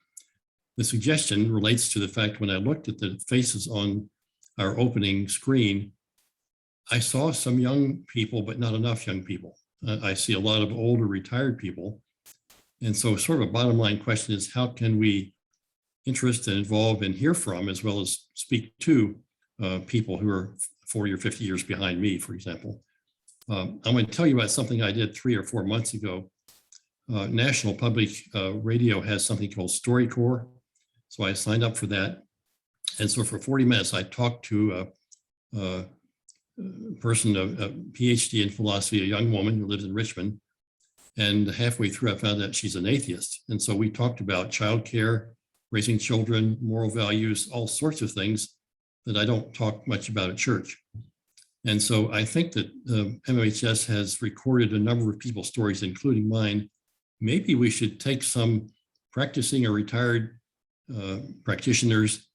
The suggestion relates to the fact when I looked at the faces on our opening screen, I saw some young people, but not enough young people. I see a lot of older retired people. And so sort of a bottom line question is, how can we interest and involve and hear from, as well as speak to people who are 40 or 50 years behind me, for example. I'm going to tell you about something I did 3 or 4 months ago. National Public Radio has something called StoryCorps. So I signed up for that. And so for 40 minutes, I talked to a person, a PhD in philosophy, a young woman who lives in Richmond. And halfway through, I found out she's an atheist. And so we talked about childcare, raising children, moral values, all sorts of things that I don't talk much about at church. And so I think that MHS has recorded a number of people's stories, including mine. Maybe we should take some practicing or retired practitioners,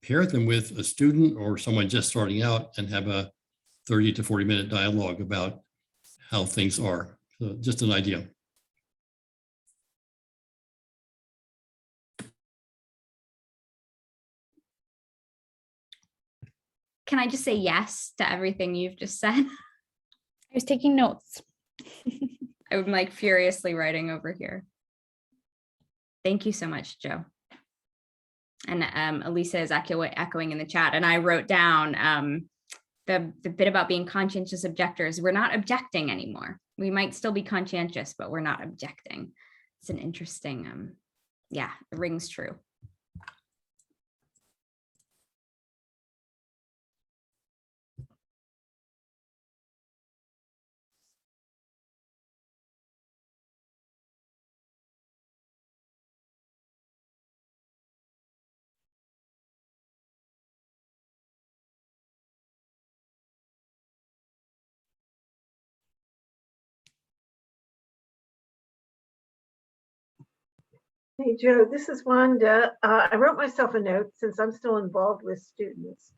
pair them with a student or someone just starting out and have a 30 to 40 minute dialogue about how things are. So just an idea. Can I just say yes to everything you've just said? I was taking notes. I'm like furiously writing over here. Thank you so much, Joe. And Elisa is echoing in the chat. And I wrote down the bit about being conscientious objectors. We're not objecting anymore. We might still be conscientious, but we're not objecting. It's an interesting, yeah, it rings true. Hey, Joe, this is Wanda. I wrote myself a note since I'm still involved with students.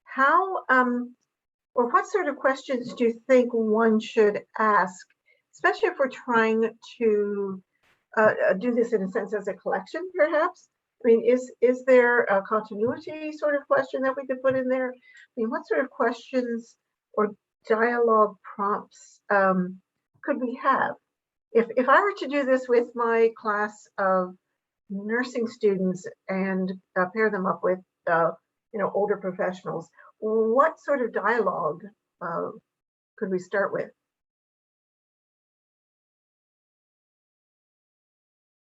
How or what sort of questions do you think one should ask, especially if we're trying to do this in a sense as a collection, perhaps? I mean, is there a continuity sort of question that we could put in there? I mean, what sort of questions or dialogue prompts could we have? If I were to do this with my class of nursing students and pair them up with older professionals, what sort of dialogue could we start with?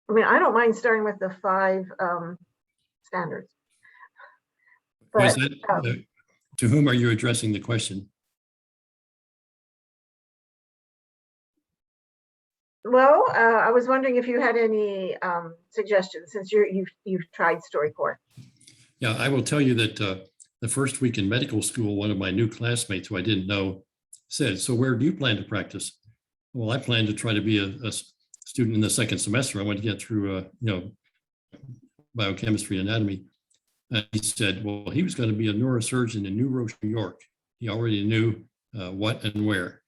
I mean, I don't mind starting with the 5 standards. But to whom are you addressing the question? Well, I was wondering if you had any suggestions since you've tried StoryCorps. Yeah, I will tell you that the first week in medical school, one of my new classmates who I didn't know said, "So where do you plan to practice?" Well, I plan to try to be a student in the second semester. I want to get through, biochemistry and anatomy. And he said, well, he was going to be a neurosurgeon in New Rochelle, New York. He already knew what and where.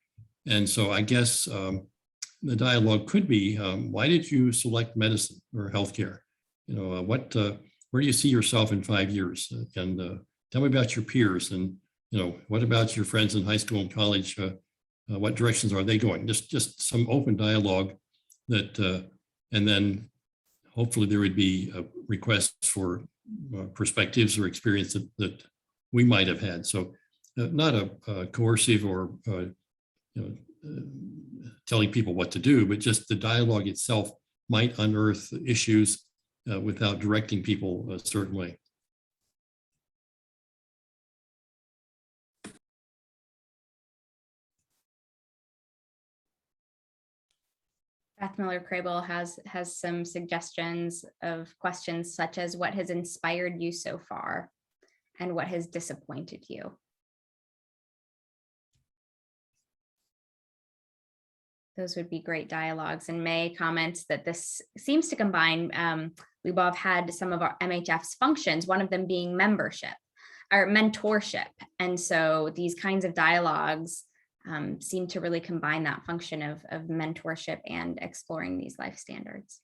And so I guess the dialogue could be, why did you select medicine or healthcare? Where do you see yourself in 5 years? And tell me about your peers. And, what about your friends in high school and college? What directions are they going? Just some open dialogue that, and then hopefully there would be requests for perspectives or experience that we might have had. So not a coercive or, telling people what to do, but just the dialogue itself might unearth issues without directing people a certain way. Beth Miller-Crable has some suggestions of questions such as what has inspired you so far and what has disappointed you. Those would be great dialogues. And May comments that this seems to combine, Lyubov had some of our MHF's functions, one of them being membership or mentorship. And so these kinds of dialogues seem to really combine that function of mentorship and exploring these life standards.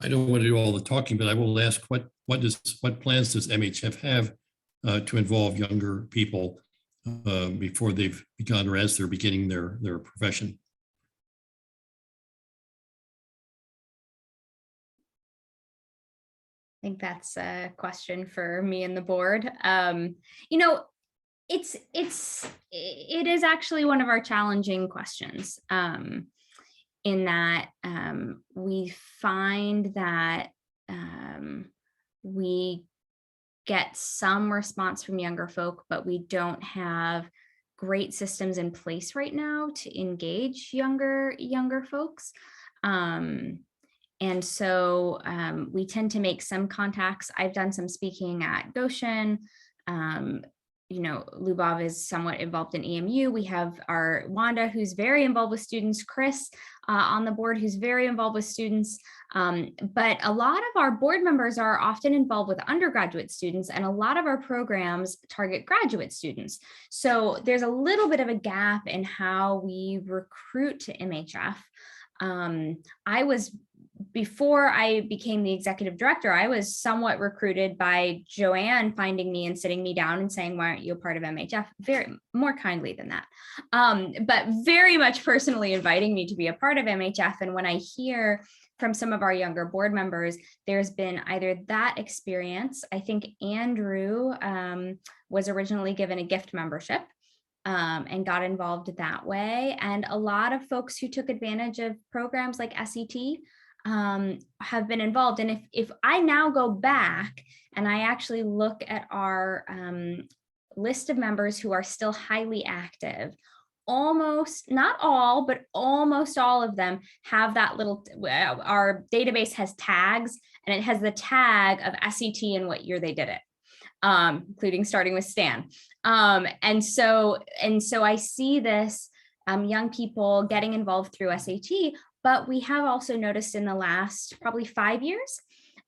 I don't want to do all the talking, but I will ask, what what plans does MHF have to involve younger people before they've begun or as they're beginning their profession? I think that's a question for me and the board. It is actually one of our challenging questions, in that we find that we get some response from younger folk, but we don't have great systems in place right now to engage younger folks. And so we tend to make some contacts. I've done some speaking at Goshen. Lubov is somewhat involved in EMU. We have our Wanda, who's very involved with students, Chris on the board, who's very involved with students. But a lot of our board members are often involved with undergraduate students, and a lot of our programs target graduate students. So there's a little bit of a gap in how we recruit to MHF. Before I became the executive director, I was somewhat recruited by Joanne finding me and sitting me down and saying, why aren't you a part of MHF? Very more kindly than that, but very much personally inviting me to be a part of MHF. And when I hear from some of our younger board members, there's been either that experience. I think Andrew was originally given a gift membership and got involved that way. And a lot of folks who took advantage of programs like SET have been involved. And if I now go back and I actually look at our list of members who are still highly active, almost, not all, but almost all of them have that little, our database has tags, and it has the tag of SET and what year they did it, including starting with Stan. And so I see this young people getting involved through SAT, but we have also noticed in the last probably 5 years,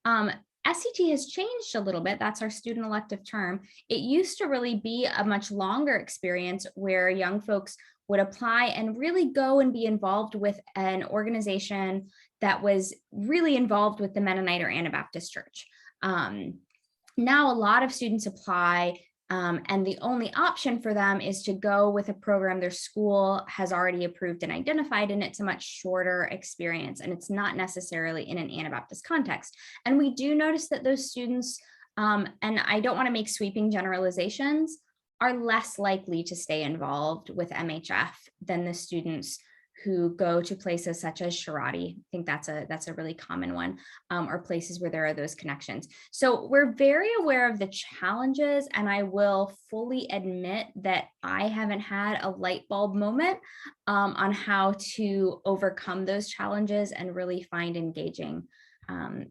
SET has changed a little bit. That's our student elective term. It used to really be a much longer experience where young folks would apply and really go and be involved with an organization that was really involved with the Mennonite or Anabaptist church. Now a lot of students apply, and the only option for them is to go with a program their school has already approved and identified, and it's a much shorter experience, and it's not necessarily in an Anabaptist context. And we do notice that those students, and I don't want to make sweeping generalizations, are less likely to stay involved with MHF than the students who go to places such as Sharati. I think that's a really common one, or places where there are those connections. So we're very aware of the challenges, and I will fully admit that I haven't had a light bulb moment on how to overcome those challenges and really find engaging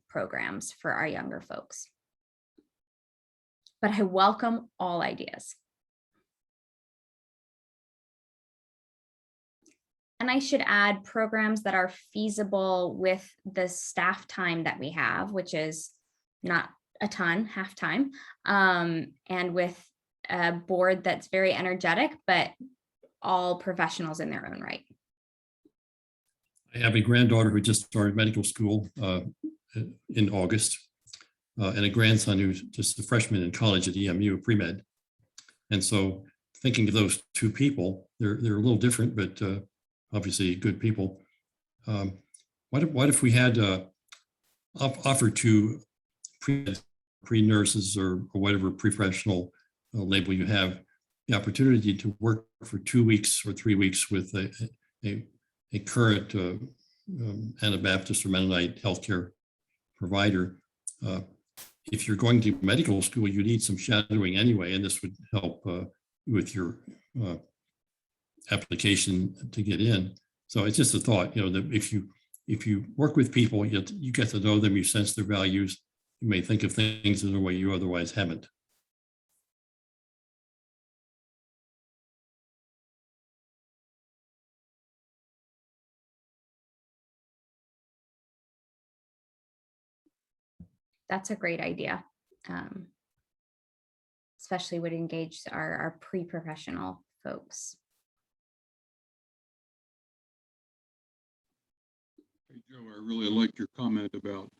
programs for our younger folks. But I welcome all ideas. And I should add programs that are feasible with the staff time that we have, which is not a ton, half time, and with a board that's very energetic, but all professionals in their own right. I have a granddaughter who just started medical school in August, and a grandson who's just a freshman in college at EMU, pre-med. And so thinking of those two people, they're a little different, but obviously good people. What if we had offered to pre-nurses or whatever professional label you have, the opportunity to work for 2 weeks or 3 weeks with a current Anabaptist or Mennonite healthcare provider. If you're going to medical school, you need some shadowing anyway, and this would help with your application to get in. So it's just a thought, that if you work with people, you get to know them, you sense their values, you may think of things in a way you otherwise haven't. That's a great idea. Especially would engage our pre-professional folks. Hey, Joe, I really liked your comment about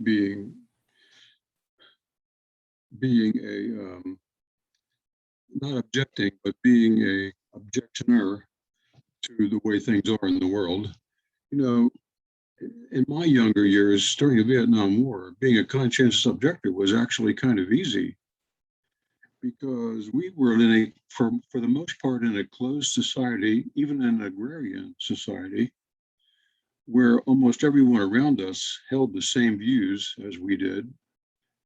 being being a, not objecting, but being a objectioner to the way things are in the world. You know, in my younger years, during the Vietnam War, being a conscientious objector was actually kind of easy because we were in a, for the most part, in a closed society, even an agrarian society, where almost everyone around us held the same views as we did.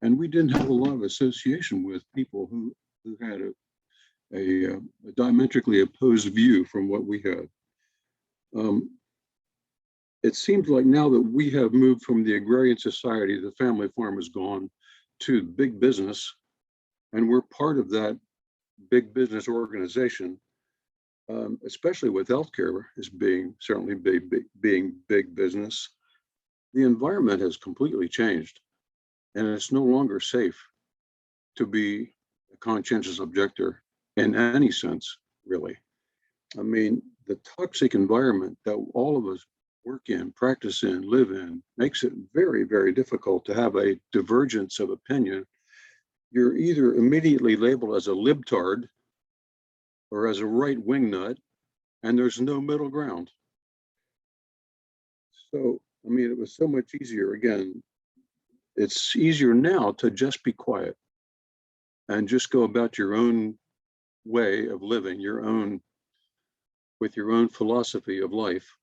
And we didn't have a lot of association with people who had a diametrically opposed view from what we had. It seems like now that we have moved from the agrarian society, the family farm is gone, to big business, and we're part of that big business organization, especially with healthcare as being certainly being big business. The environment has completely changed, and it's no longer safe to be a conscientious objector in any sense, really. I mean, the toxic environment that all of us work in, practice in, live in, makes it very, very difficult to have a divergence of opinion. You're either immediately labeled as a libtard or as a right wing nut, and there's no middle ground. So, I mean, it was so much easier. Again, it's easier now to just be quiet and just go about your own way of living, with your own philosophy of life,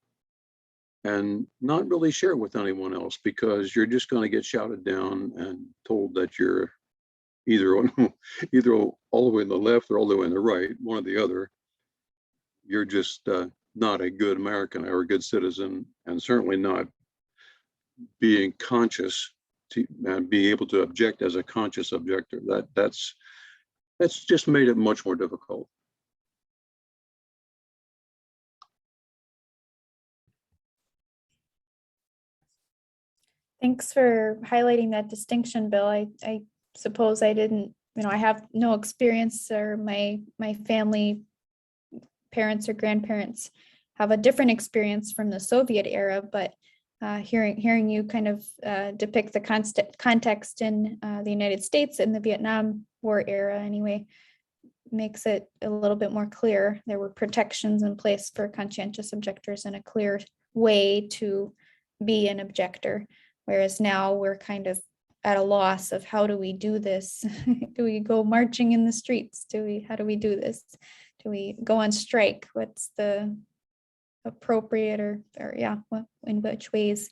and not really share it with anyone else, because you're just going to get shouted down and told that you're either all the way on the left or all the way on the right, one or the other. You're just not a good American or a good citizen, and certainly not being conscious to be able to object as a conscious objector. That's just made it much more difficult. Thanks for highlighting that distinction, Bill. I suppose I didn't, I have no experience, or my family, parents or grandparents have a different experience from the Soviet era, but hearing you kind of depict the context in the United States in the Vietnam War era anyway, makes it a little bit more clear. There were protections in place for conscientious objectors and a clear way to be an objector. Whereas now we're kind of at a loss of how do we do this? Do we go marching in the streets? How do we do this? Do we go on strike? What's the appropriate in which ways?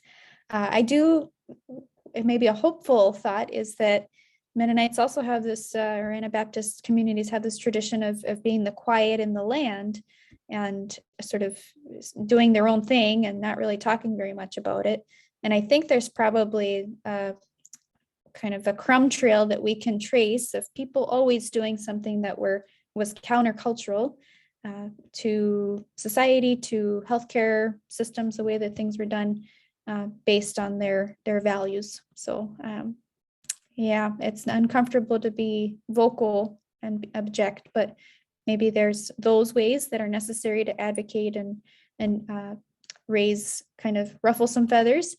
Maybe a hopeful thought is that Mennonites also have this, or Anabaptist communities have this tradition of being the quiet in the land and sort of doing their own thing and not really talking very much about it. And I think there's probably kind of a crumb trail that we can trace of people always doing something that was countercultural to society, to healthcare systems, the way that things were done based on their values. So yeah, it's uncomfortable to be vocal and object, but maybe there's those ways that are necessary to advocate and ruffle some feathers,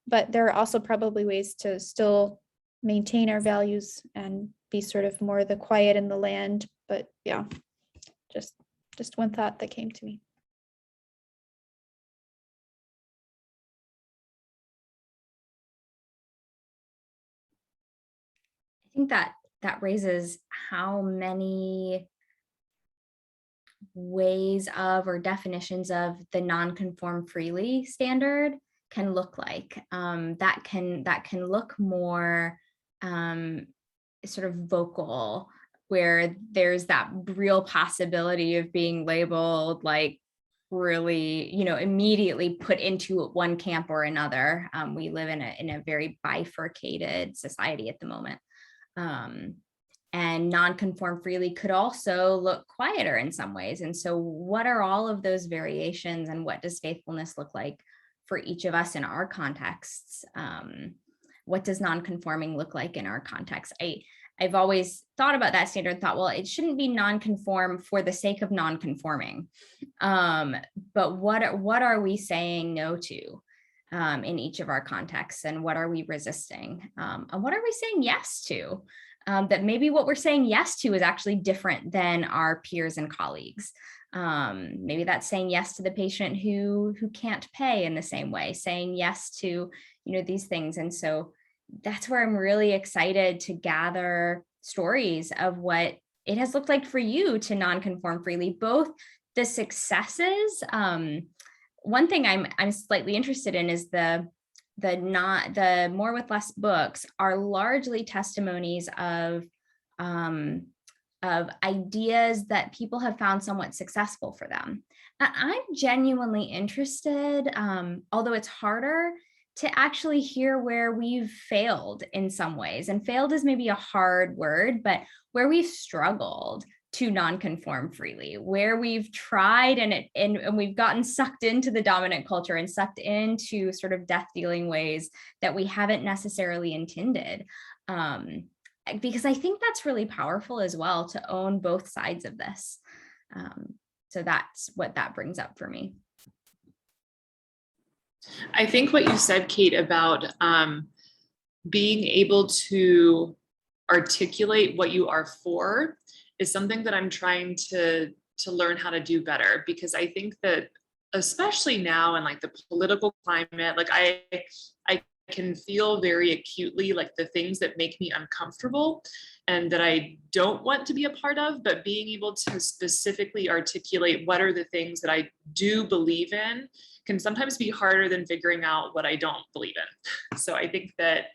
but there are also probably ways to still maintain our values and be sort of more the quiet in the land. But yeah, just one thought that came to me. I think that raises how many ways of or definitions of the non-conform freely standard can look like. That can look more sort of vocal, where there's that real possibility of being labeled like really, immediately put into one camp or another. We live in a very bifurcated society at the moment. And non-conform freely could also look quieter in some ways. And so what are all of those variations, and what does faithfulness look like for each of us in our contexts? What does non-conforming look like in our context? I've always thought about that standard and thought, well, it shouldn't be non-conform for the sake of non-conforming. But what are we saying no to in each of our contexts, and what are we resisting? And what are we saying yes to? that maybe what we're saying yes to is actually different than our peers and colleagues. Maybe that's saying yes to the patient who can't pay in the same way, saying yes to, these things. And so that's where I'm really excited to gather stories of what it has looked like for you to non-conform freely, both the successes. One thing I'm slightly interested in is the more with less books are largely testimonies of ideas that people have found somewhat successful for them. I'm genuinely interested, although it's harder, to actually hear where we've failed in some ways. And failed is maybe a hard word, but where we've struggled to non-conform freely, where we've tried and we've gotten sucked into the dominant culture and sucked into sort of death-dealing ways that we haven't necessarily intended. Because I think that's really powerful as well, to own both sides of this. So that's what that brings up for me. I think what you said, Kate, about being able to articulate what you are for is something that I'm trying to learn how to do better, because I think that especially now in like the political climate, like I can feel very acutely like the things that make me uncomfortable and that I don't want to be a part of, but being able to specifically articulate what are the things that I do believe in can sometimes be harder than figuring out what I don't believe in. So I think that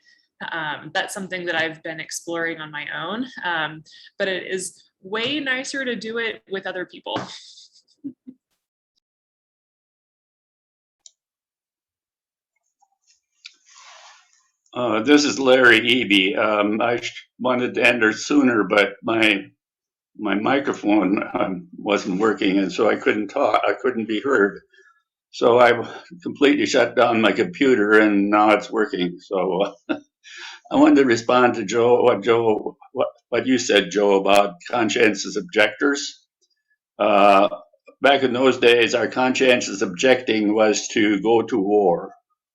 that's something that I've been exploring on my own, but it is way nicer to do it with other people. This is Larry Eby. I wanted to enter sooner, but my microphone wasn't working, and so I couldn't talk. I couldn't be heard. So I completely shut down my computer, and now it's working. So I wanted to respond to what you said, Joe, about conscientious objectors. Back in those days, our conscientious objecting was to go to war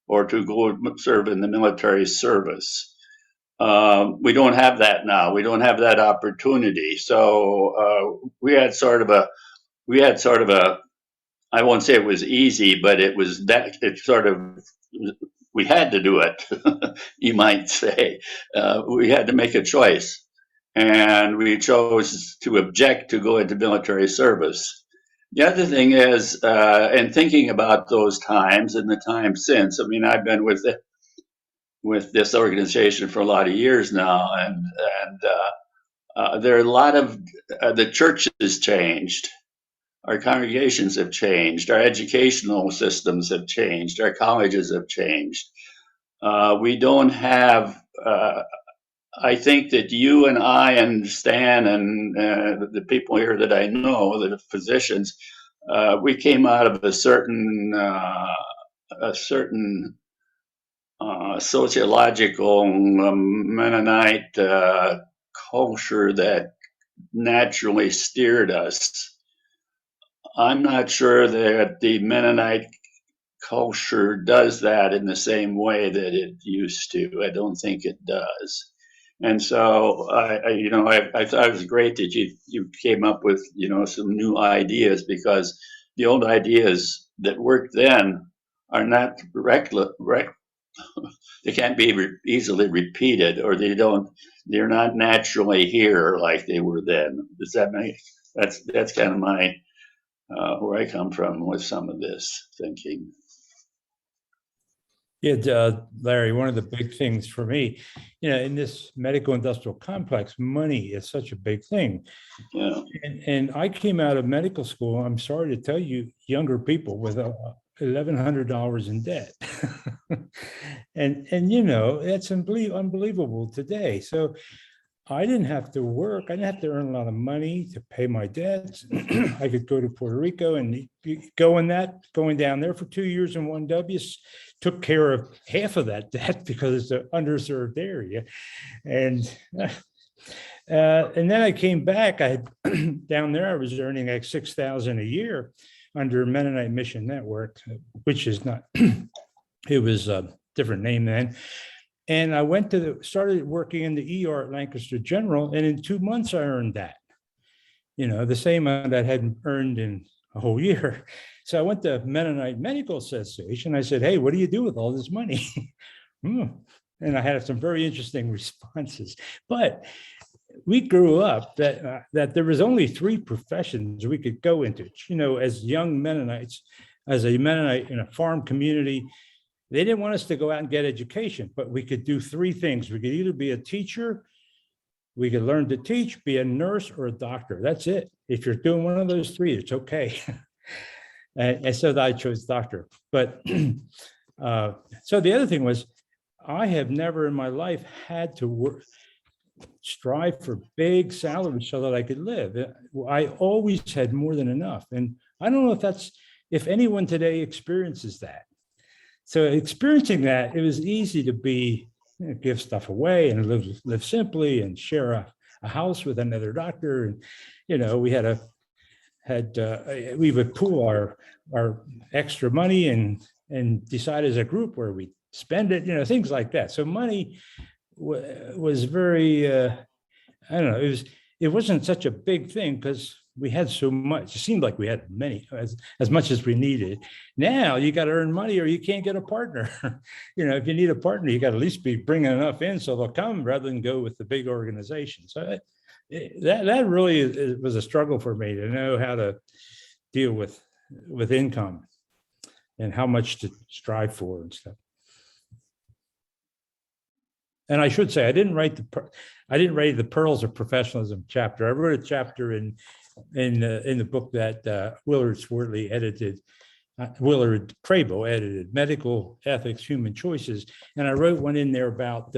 or to go serve in the military service. We don't have that now. We don't have that opportunity. So we had sort of a, I won't say it was easy, but we had to do it, you might say. We had to make a choice. And we chose to object to go into military service. The other thing is, and thinking about those times and the time since, I mean, I've been with this organization for a lot of years now, and there are a lot of, the church has changed. Our congregations have changed. Our educational systems have changed. Our colleges have changed. We don't have, I think that you and I and Stan and the people here that I know, the physicians, we came out of a certain sociological Mennonite culture that naturally steered us. I'm not sure that the Mennonite culture does that in the same way that it used to. I don't think it does. And so I thought it was great that you came up with, some new ideas, because the old ideas that worked then are not they can't be easily repeated, or they're not naturally here like they were then. Does that make, that's kind of my, where I come from with some of this thinking. Yeah, Larry, one of the big things for me, in this medical industrial complex, money is such a big thing. Yeah. And I came out of medical school, I'm sorry to tell you, younger people with $1,100 in debt. and that's unbelievable today. So I didn't have to work. I didn't have to earn a lot of money to pay my debts. I could go to Puerto Rico and going down there for 2 years in 1W took care of half of that debt because it's an underserved area. And then I came back. Down there, I was earning like $6,000 a year under Mennonite Mission Network, which is not, it was a different name then. And I started working in the ER at Lancaster General, and in 2 months I earned that. The same amount I hadn't earned in a whole year. So I went to Mennonite Medical Association. I said, "Hey, what do you do with all this money?" And I had some very interesting responses. But we grew up that there was only 3 professions we could go into. As young Mennonites, as a Mennonite in a farm community, they didn't want us to go out and get education, but we could do 3 things. We could either be a teacher, we could learn to teach, be a nurse, or a doctor. That's it. If you're doing one of those 3, it's okay. And so I chose doctor. But so the other thing was, I have never in my life had to strive for big salaries so that I could live. I always had more than enough. And I don't know if anyone today experiences that. So experiencing that, it was easy to give stuff away and live simply and share a house with another doctor. And, we would pool our extra money and decide as a group where we spend it, things like that. So money was very, I don't know, it wasn't such a big thing because we had so much. It seemed like we had as much as we needed. Now you got to earn money or you can't get a partner. If you need a partner, you got to at least be bringing enough in so they'll come rather than go with the big organization. So that really was a struggle for me to know how to deal with income and how much to strive for and stuff. And I should say, I didn't write the Pearls of Professionalism chapter. I wrote a chapter in the book that Willard Crabo edited, Medical Ethics, Human Choices. And I wrote one in there about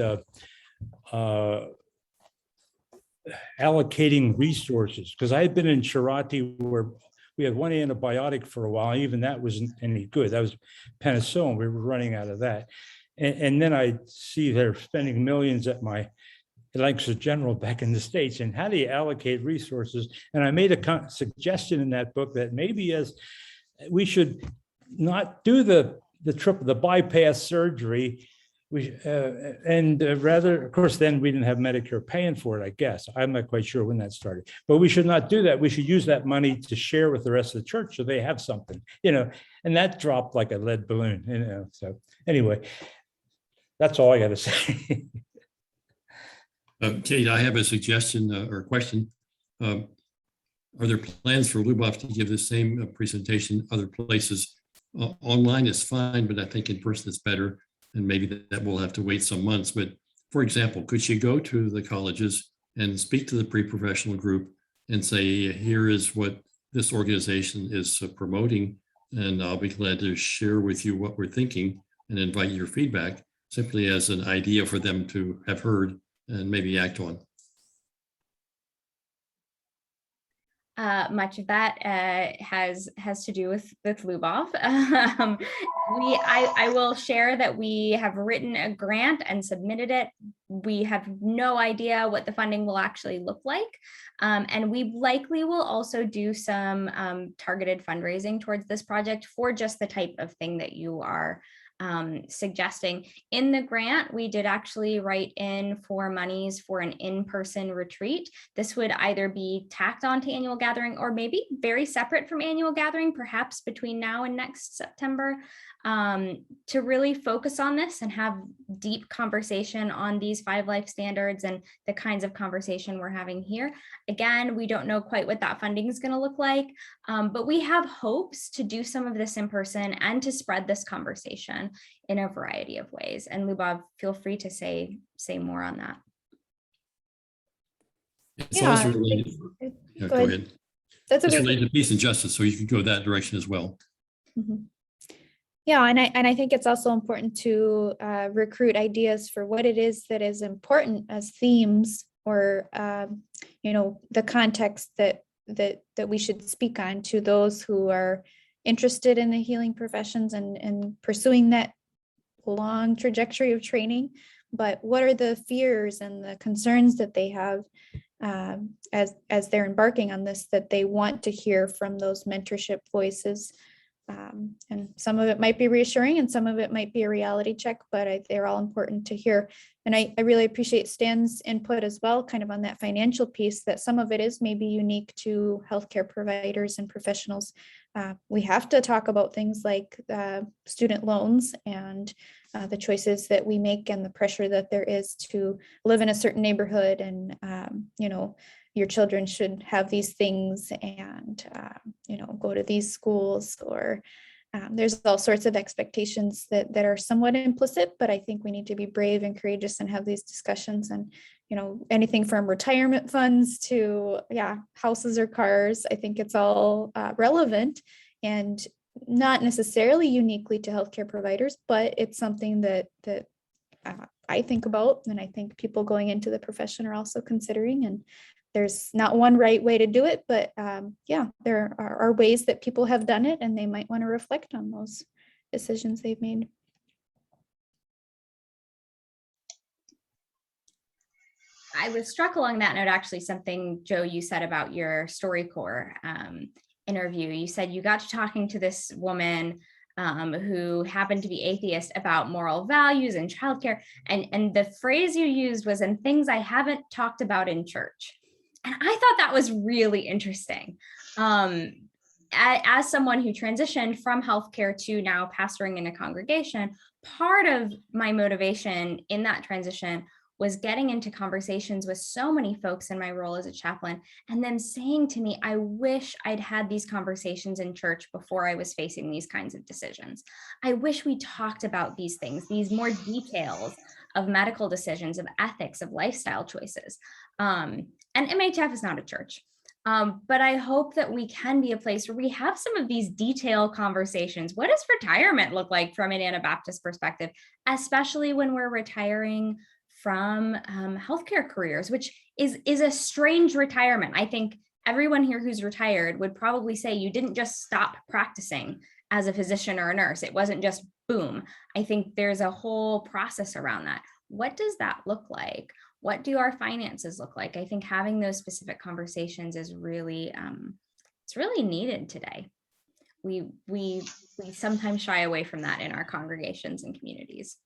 allocating resources, because I had been in Charati where we had one antibiotic for a while. Even that wasn't any good. That was penicillin. We were running out of that. And then I see they're spending millions at my Lancaster General back in the States. And how do you allocate resources? And I made a suggestion in that book that maybe we should not do the bypass surgery. Rather, of course, then we didn't have Medicare paying for it, I guess. I'm not quite sure when that started, but we should not do that. We should use that money to share with the rest of the church so they have something, and that dropped like a lead balloon, So anyway, that's all I got to say. Kate, I have a suggestion or a question. Are there plans for Lubov to give the same presentation other places? Online is fine, but I think in person is better. And maybe that will have to wait some months. But for example, could she go to the colleges and speak to the pre-professional group and say, here is what this organization is promoting, and I'll be glad to share with you what we're thinking and invite your feedback, simply as an idea for them to have heard and maybe act on. Much of that has to do with Lubov. I will share that we have written a grant and submitted it. We have no idea what the funding will actually look like. And we likely will also do some targeted fundraising towards this project for just the type of thing that you are suggesting. In the grant, we did actually write in for monies for an in-person retreat. This would either be tacked onto annual gathering or maybe very separate from annual gathering, perhaps between now and next September, to really focus on this and have deep conversation on these 5 life standards and the kinds of conversation we're having here. Again, we don't know quite what that funding is going to look like, but we have hopes to do some of this in person and to spread this conversation in a variety of ways. And Lubov, feel free to say more on that. It's also related. Go ahead. That's it's related to peace and justice, so you could go that direction as well. Mm-hmm. Yeah, and I think it's also important to recruit ideas for what it is that is important as themes, or the context that we should speak on to those who are interested in the healing professions and pursuing that long trajectory of training. But what are the fears and the concerns that they have as they're embarking on this, that they want to hear from those mentorship voices And some of it might be reassuring and some of it might be a reality check, but they're all important to hear. And I really appreciate Stan's input as well, kind of on that financial piece, that some of it is maybe unique to healthcare providers and professionals. We have to talk about things like student loans and the choices that we make and the pressure that there is to live in a certain neighborhood, and your children should have these things and go to these schools, or there's all sorts of expectations that are somewhat implicit, but I think we need to be brave and courageous and have these discussions. And anything from retirement funds to houses or cars, I think it's all relevant and not necessarily uniquely to healthcare providers, but it's something that I think about, and I think people going into the profession are also considering. And there's not one right way to do it, but there are ways that people have done it, and they might want to reflect on those decisions they've made. I was struck along that note, actually, something, Joe, you said about your StoryCorps interview. You said you got to talking to this woman who happened to be atheist about moral values and childcare. And the phrase you used was, "and things I haven't talked about in church." And I thought that was really interesting. As someone who transitioned from healthcare to now pastoring in a congregation, part of my motivation in that transition was getting into conversations with so many folks in my role as a chaplain, and them saying to me, I wish I'd had these conversations in church before I was facing these kinds of decisions. I wish we talked about these things, these more details of medical decisions, of ethics, of lifestyle choices. And MHF is not a church. But I hope that we can be a place where we have some of these detailed conversations. What does retirement look like from an Anabaptist perspective, especially when we're retiring from healthcare careers, which is a strange retirement. I think everyone here who's retired would probably say you didn't just stop practicing as a physician or a nurse. It wasn't just boom. I think there's a whole process around that. What does that look like? What do our finances look like? I think having those specific conversations is really, it's really needed today. We sometimes shy away from that in our congregations and communities.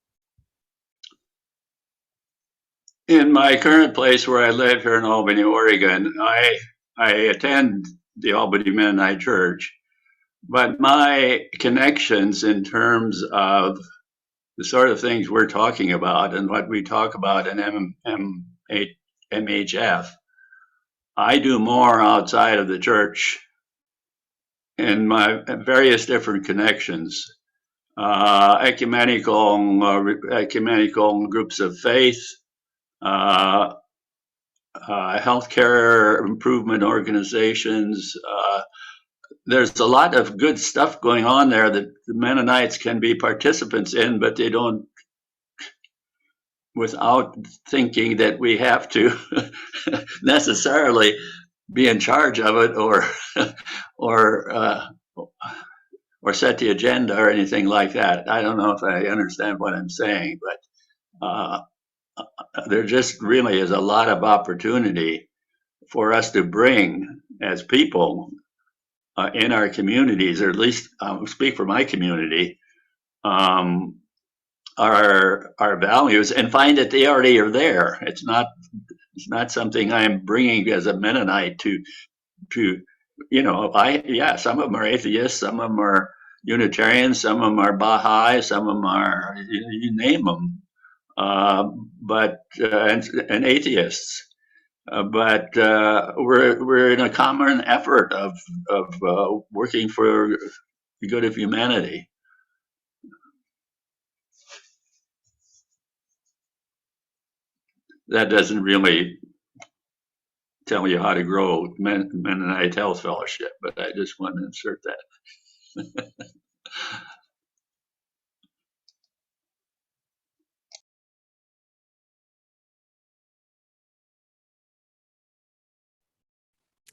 In my current place where I live here in Albany, Oregon, I attend the Albany Mennonite Church, but my connections in terms of the sort of things we're talking about and what we talk about in MHF, I do more outside of the church in my various different connections, ecumenical groups of faith, healthcare improvement organizations. There's a lot of good stuff going on there that the Mennonites can be participants in, but they don't, without thinking that we have to necessarily be in charge of it or set the agenda or anything like that. I don't know if I understand what I'm saying, but there just really is a lot of opportunity for us to bring as people in our communities, or at least I'll speak for my community, our values, and find that they already are there. It's not something I'm bringing as a Mennonite to some of them are atheists, some of them are Unitarians, some of them are Baha'i, some of them are, you name them. And atheists, but we're in a common effort of working for the good of humanity. That doesn't really tell you how to grow Mennonite Health Fellowship, but I just want to insert that.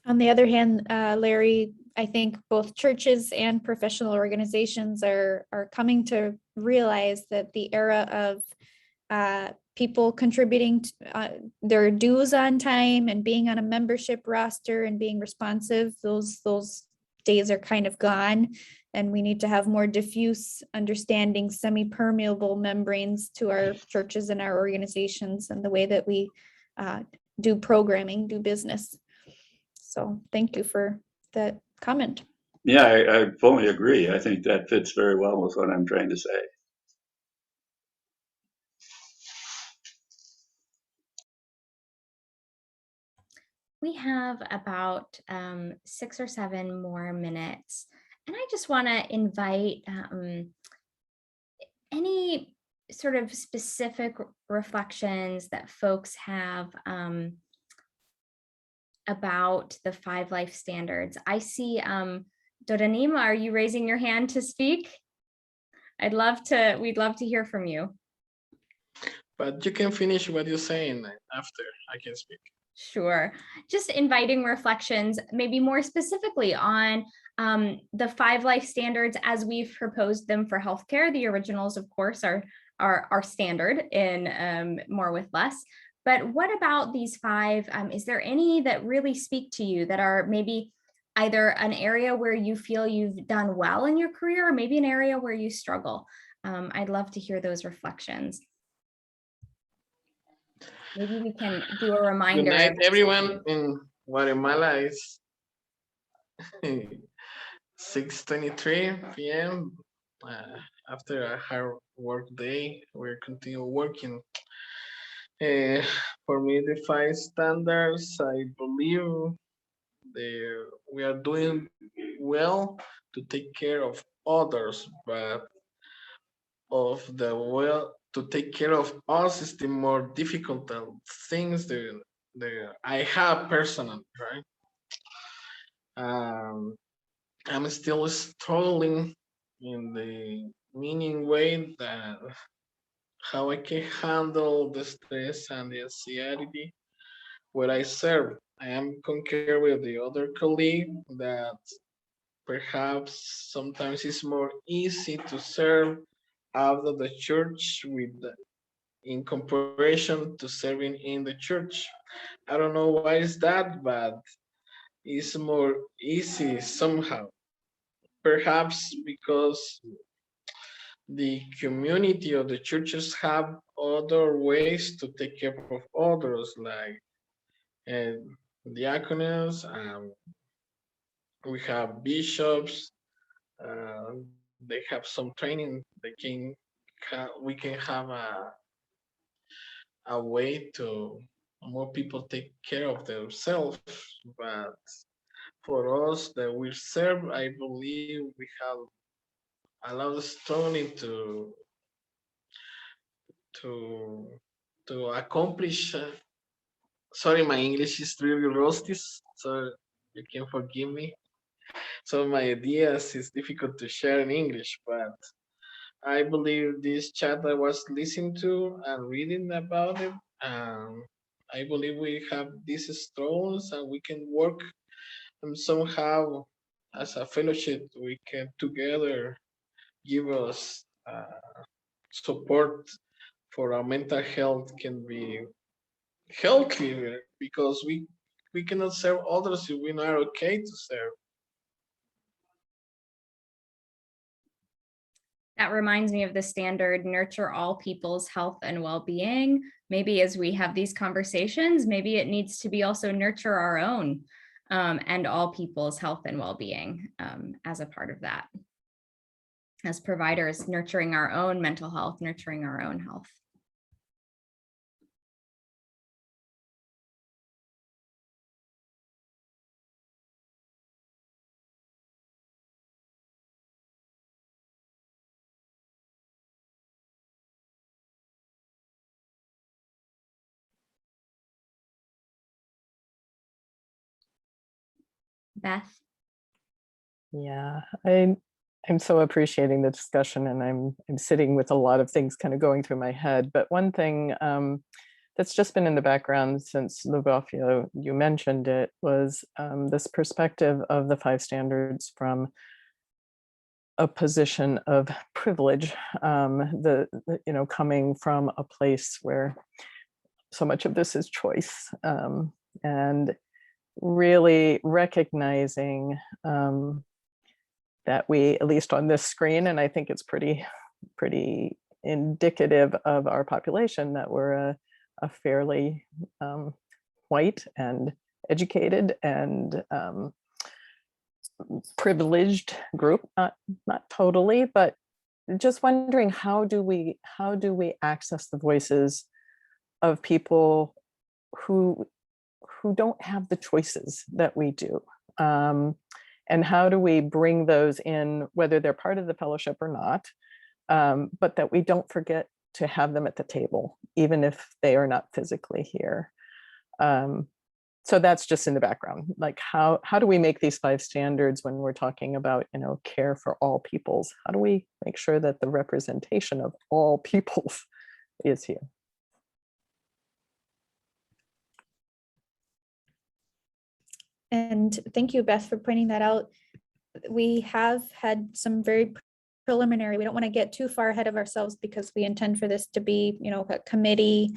On the other hand, Larry, I think both churches and professional organizations are coming to realize that the era of people contributing their dues on time and being on a membership roster and being responsive, those days are kind of gone. And we need to have more diffuse understanding, semi-permeable membranes to our churches and our organizations and the way that we do programming, do business. So thank you for that comment. Yeah, I fully agree. I think that fits very well with what I'm trying to say. We have about 6 or 7 more minutes. And I just want to invite any sort of specific reflections that folks have about the 5 life standards. I see Doranima, are you raising your hand to speak? we'd love to hear from you. But you can finish what you're saying after I can speak. Sure. Just inviting reflections, maybe more specifically on the 5 life standards as we've proposed them for healthcare. The originals, of course, are standard in more with less. But what about these 5? Is there any that really speak to you that are maybe either an area where you feel you've done well in your career, or maybe an area where you struggle? I'd love to hear those reflections. Maybe we can do a reminder. Good night, everyone in Guatemala. It's 6:23 p.m. After a hard work day, we're continue working. For me, the 5 standards, I believe we are doing well to take care of others, but to take care of us is the more difficult things that I have personally, right? I'm still struggling in the meaning way that how I can handle the stress and the anxiety where I serve. I am compared with the other colleague that perhaps sometimes it's more easy to serve out of the church in comparison to serving in the church. I don't know why is that, but it's more easy somehow. Perhaps because the community of the churches have other ways to take care of others, like diaconess, we have bishops, they have some training, we can have a way to more people take care of themselves. But for us that we serve, I believe we have a lot of struggling to accomplish. Sorry, my English is really rusty, so you can forgive me. So my ideas is difficult to share in English, but I believe this chat I was listening to and reading about it. I believe we have these struggles and we can work and somehow as a fellowship we can together give us support for our mental health can be healthier because we cannot serve others if we are okay to serve. That reminds me of the standard, nurture all people's health and well-being. Maybe as we have these conversations, maybe it needs to be also nurture our own and all people's health and well-being as a part of that. As providers, nurturing our own mental health, nurturing our own health. Beth? Yeah, I'm so appreciating the discussion, and I'm sitting with a lot of things kind of going through my head. But one thing that's just been in the background since Lubov, you mentioned it, was this perspective of the 5 standards from a position of privilege, coming from a place where so much of this is choice, and really recognizing that we, at least on this screen, and I think it's pretty indicative of our population, that we're a fairly white and educated and privileged group, not totally, but just wondering, how do we access the voices of people who don't have the choices that we do, and how do we bring those in, whether they're part of the fellowship or not, but that we don't forget to have them at the table, even if they are not physically here. So that's just in the background. Like, how do we make these 5 standards when we're talking about, care for all peoples? How do we make sure that the representation of all peoples is here? And thank you, Beth, for pointing that out. We have had some very preliminary, we don't want to get too far ahead of ourselves because we intend for this to be, a committee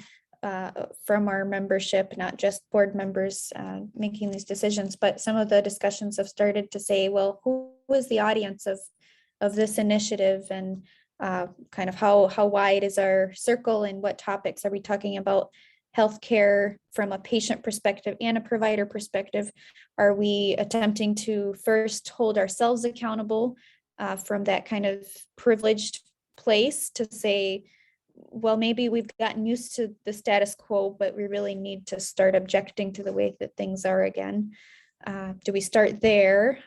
from our membership, not just board members making these decisions, but some of the discussions have started to say, well, who is the audience of this initiative, and kind of how wide is our circle, and what topics are we talking about? Healthcare from a patient perspective and a provider perspective. Are we attempting to first hold ourselves accountable from that kind of privileged place to say, well, maybe we've gotten used to the status quo, but we really need to start objecting to the way that things are again? Do we start there?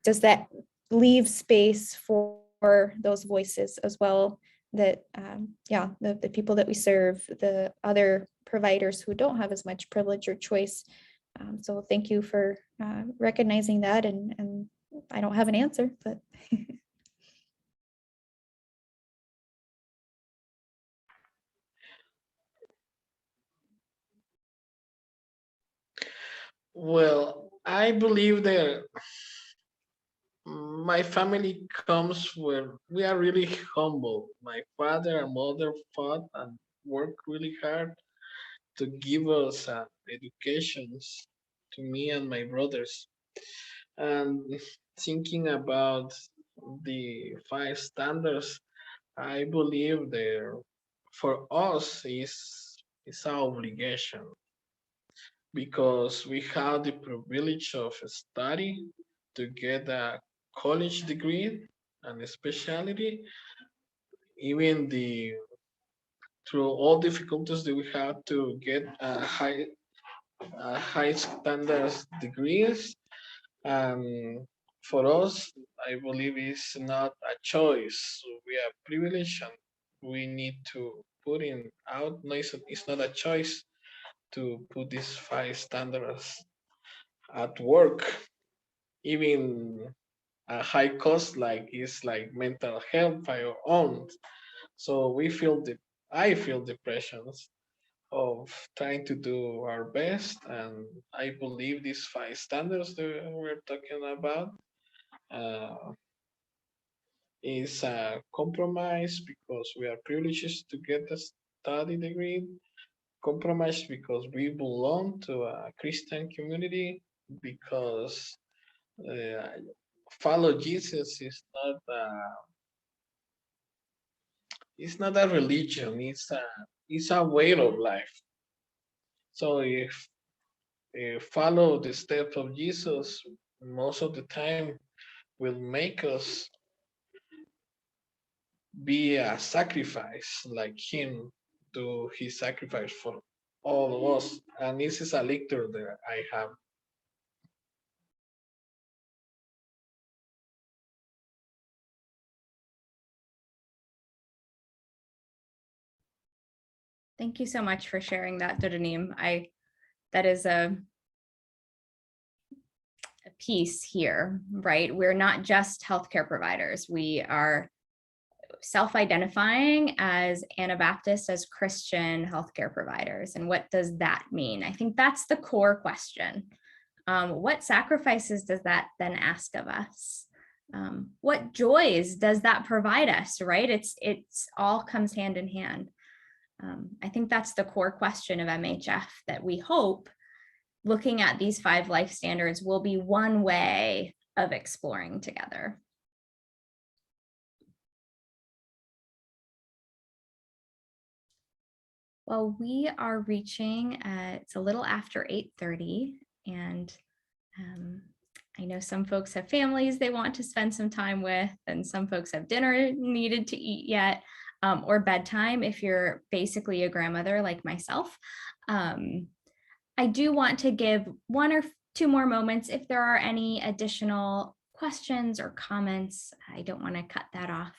Does that leave space for those voices as well? That, the people that we serve, the other providers who don't have as much privilege or choice. So thank you for recognizing that. And I don't have an answer, but. Well, I believe that my family comes where we are really humble. My father and mother fought and worked really hard to give us educations to me and my brothers. And thinking about the 5 standards, I believe that for us is our obligation, because we have the privilege of study to get a college degree and a specialty, even through all difficulties that we have to get a high standards degrees. And for us, I believe it's not a choice. We are privileged and we need to put in out. No, it's not a choice to put these 5 standards at work, even a high cost like mental health by our own. So I feel depressions of trying to do our best, and I believe these 5 standards that we're talking about is a compromise because we are privileged to get a study degree, compromise because we belong to a Christian community, because follow Jesus is not a religion, it's a way of life. So if follow the steps of Jesus, most of the time will make us be a sacrifice like him, do his sacrifice for all of us. And this is a lecture that I have. Thank you so much for sharing that, Dodonim. That is a piece here, right? We're not just healthcare providers. We are self-identifying as Anabaptist, as Christian healthcare providers. And what does that mean? I think that's the core question. What sacrifices does that then ask of us? What joys does that provide us, right? It's all comes hand in hand. I think that's the core question of MHF, that we hope looking at these 5 life standards will be one way of exploring together. Well, we are reaching, it's a little after 8:30, and I know some folks have families they want to spend some time with, and some folks have dinner needed to eat yet, or bedtime if you're basically a grandmother like myself. I do want to give 1 or 2 more moments if there are any additional questions or comments. I don't want to cut that off.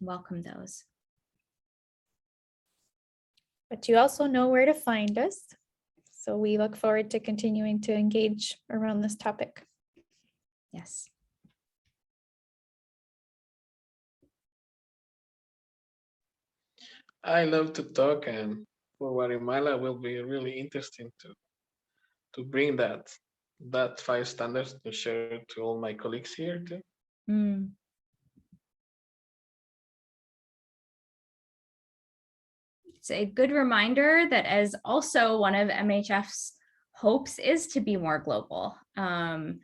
Welcome those. But you also know where to find us. So we look forward to continuing to engage around this topic. Yes. I love to talk, and for Guatemala will be really interesting to bring that 5 standards to share to all my colleagues here too. Mm. It's a good reminder that as also one of MHF's hopes is to be more global. And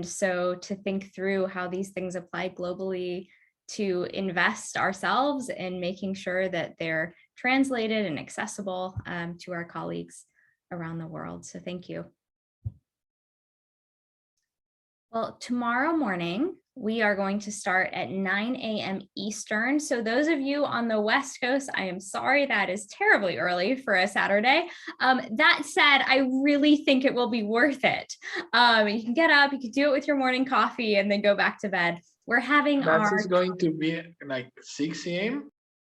so to think through how these things apply globally, to invest ourselves in making sure that they're translated and accessible to our colleagues around the world. So thank you. Well, tomorrow morning, we are going to start at 9 a.m. Eastern. So those of you on the West Coast, I am sorry, that is terribly early for a Saturday. That said, I really think it will be worth it. You can get up, you can do it with your morning coffee and then go back to bed. We're having That is going to be like 6 a.m.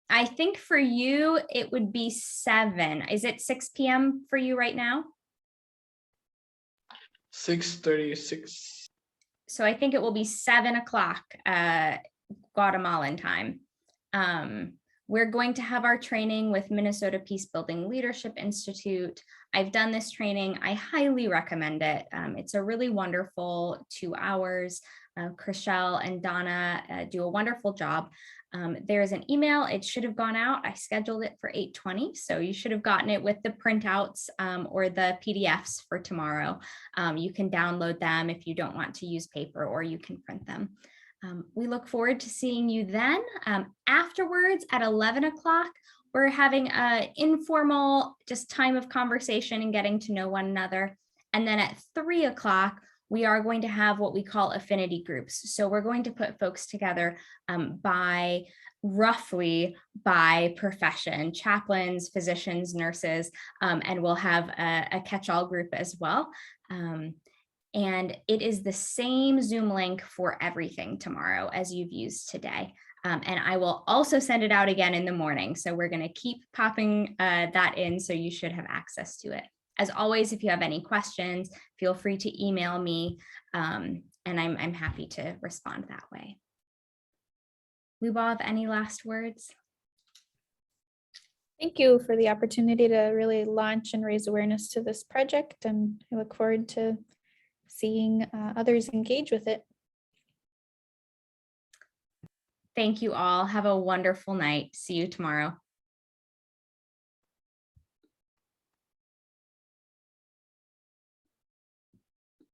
I think for you, it would be 7. Is it 6 p.m. for you right now? 6:36. So I think it will be 7 o'clock Guatemalan time. We're going to have our training with Minnesota Peace Building Leadership Institute. I've done this training. I highly recommend it. It's a really wonderful 2 hours. Chriselle and Donna do a wonderful job. There's an email. It should have gone out. I scheduled it for 8:20. So you should have gotten it with the printouts or the PDFs for tomorrow. You can download them if you don't want to use paper, or you can print them. We look forward to seeing you then. Afterwards at 11 o'clock, we're having an informal just time of conversation and getting to know one another. And then at 3 o'clock, we are going to have what we call affinity groups. So we're going to put folks together roughly by profession, chaplains, physicians, nurses, and we'll have a catch-all group as well. And it is the same Zoom link for everything tomorrow as you've used today. And I will also send it out again in the morning. So we're going to keep popping that in, so you should have access to it. As always, if you have any questions, feel free to email me, and I'm happy to respond that way. Lubov, any last words? Thank you for the opportunity to really launch and raise awareness to this project, and I look forward to seeing others engage with it. Thank you all. Have a wonderful night. See you tomorrow.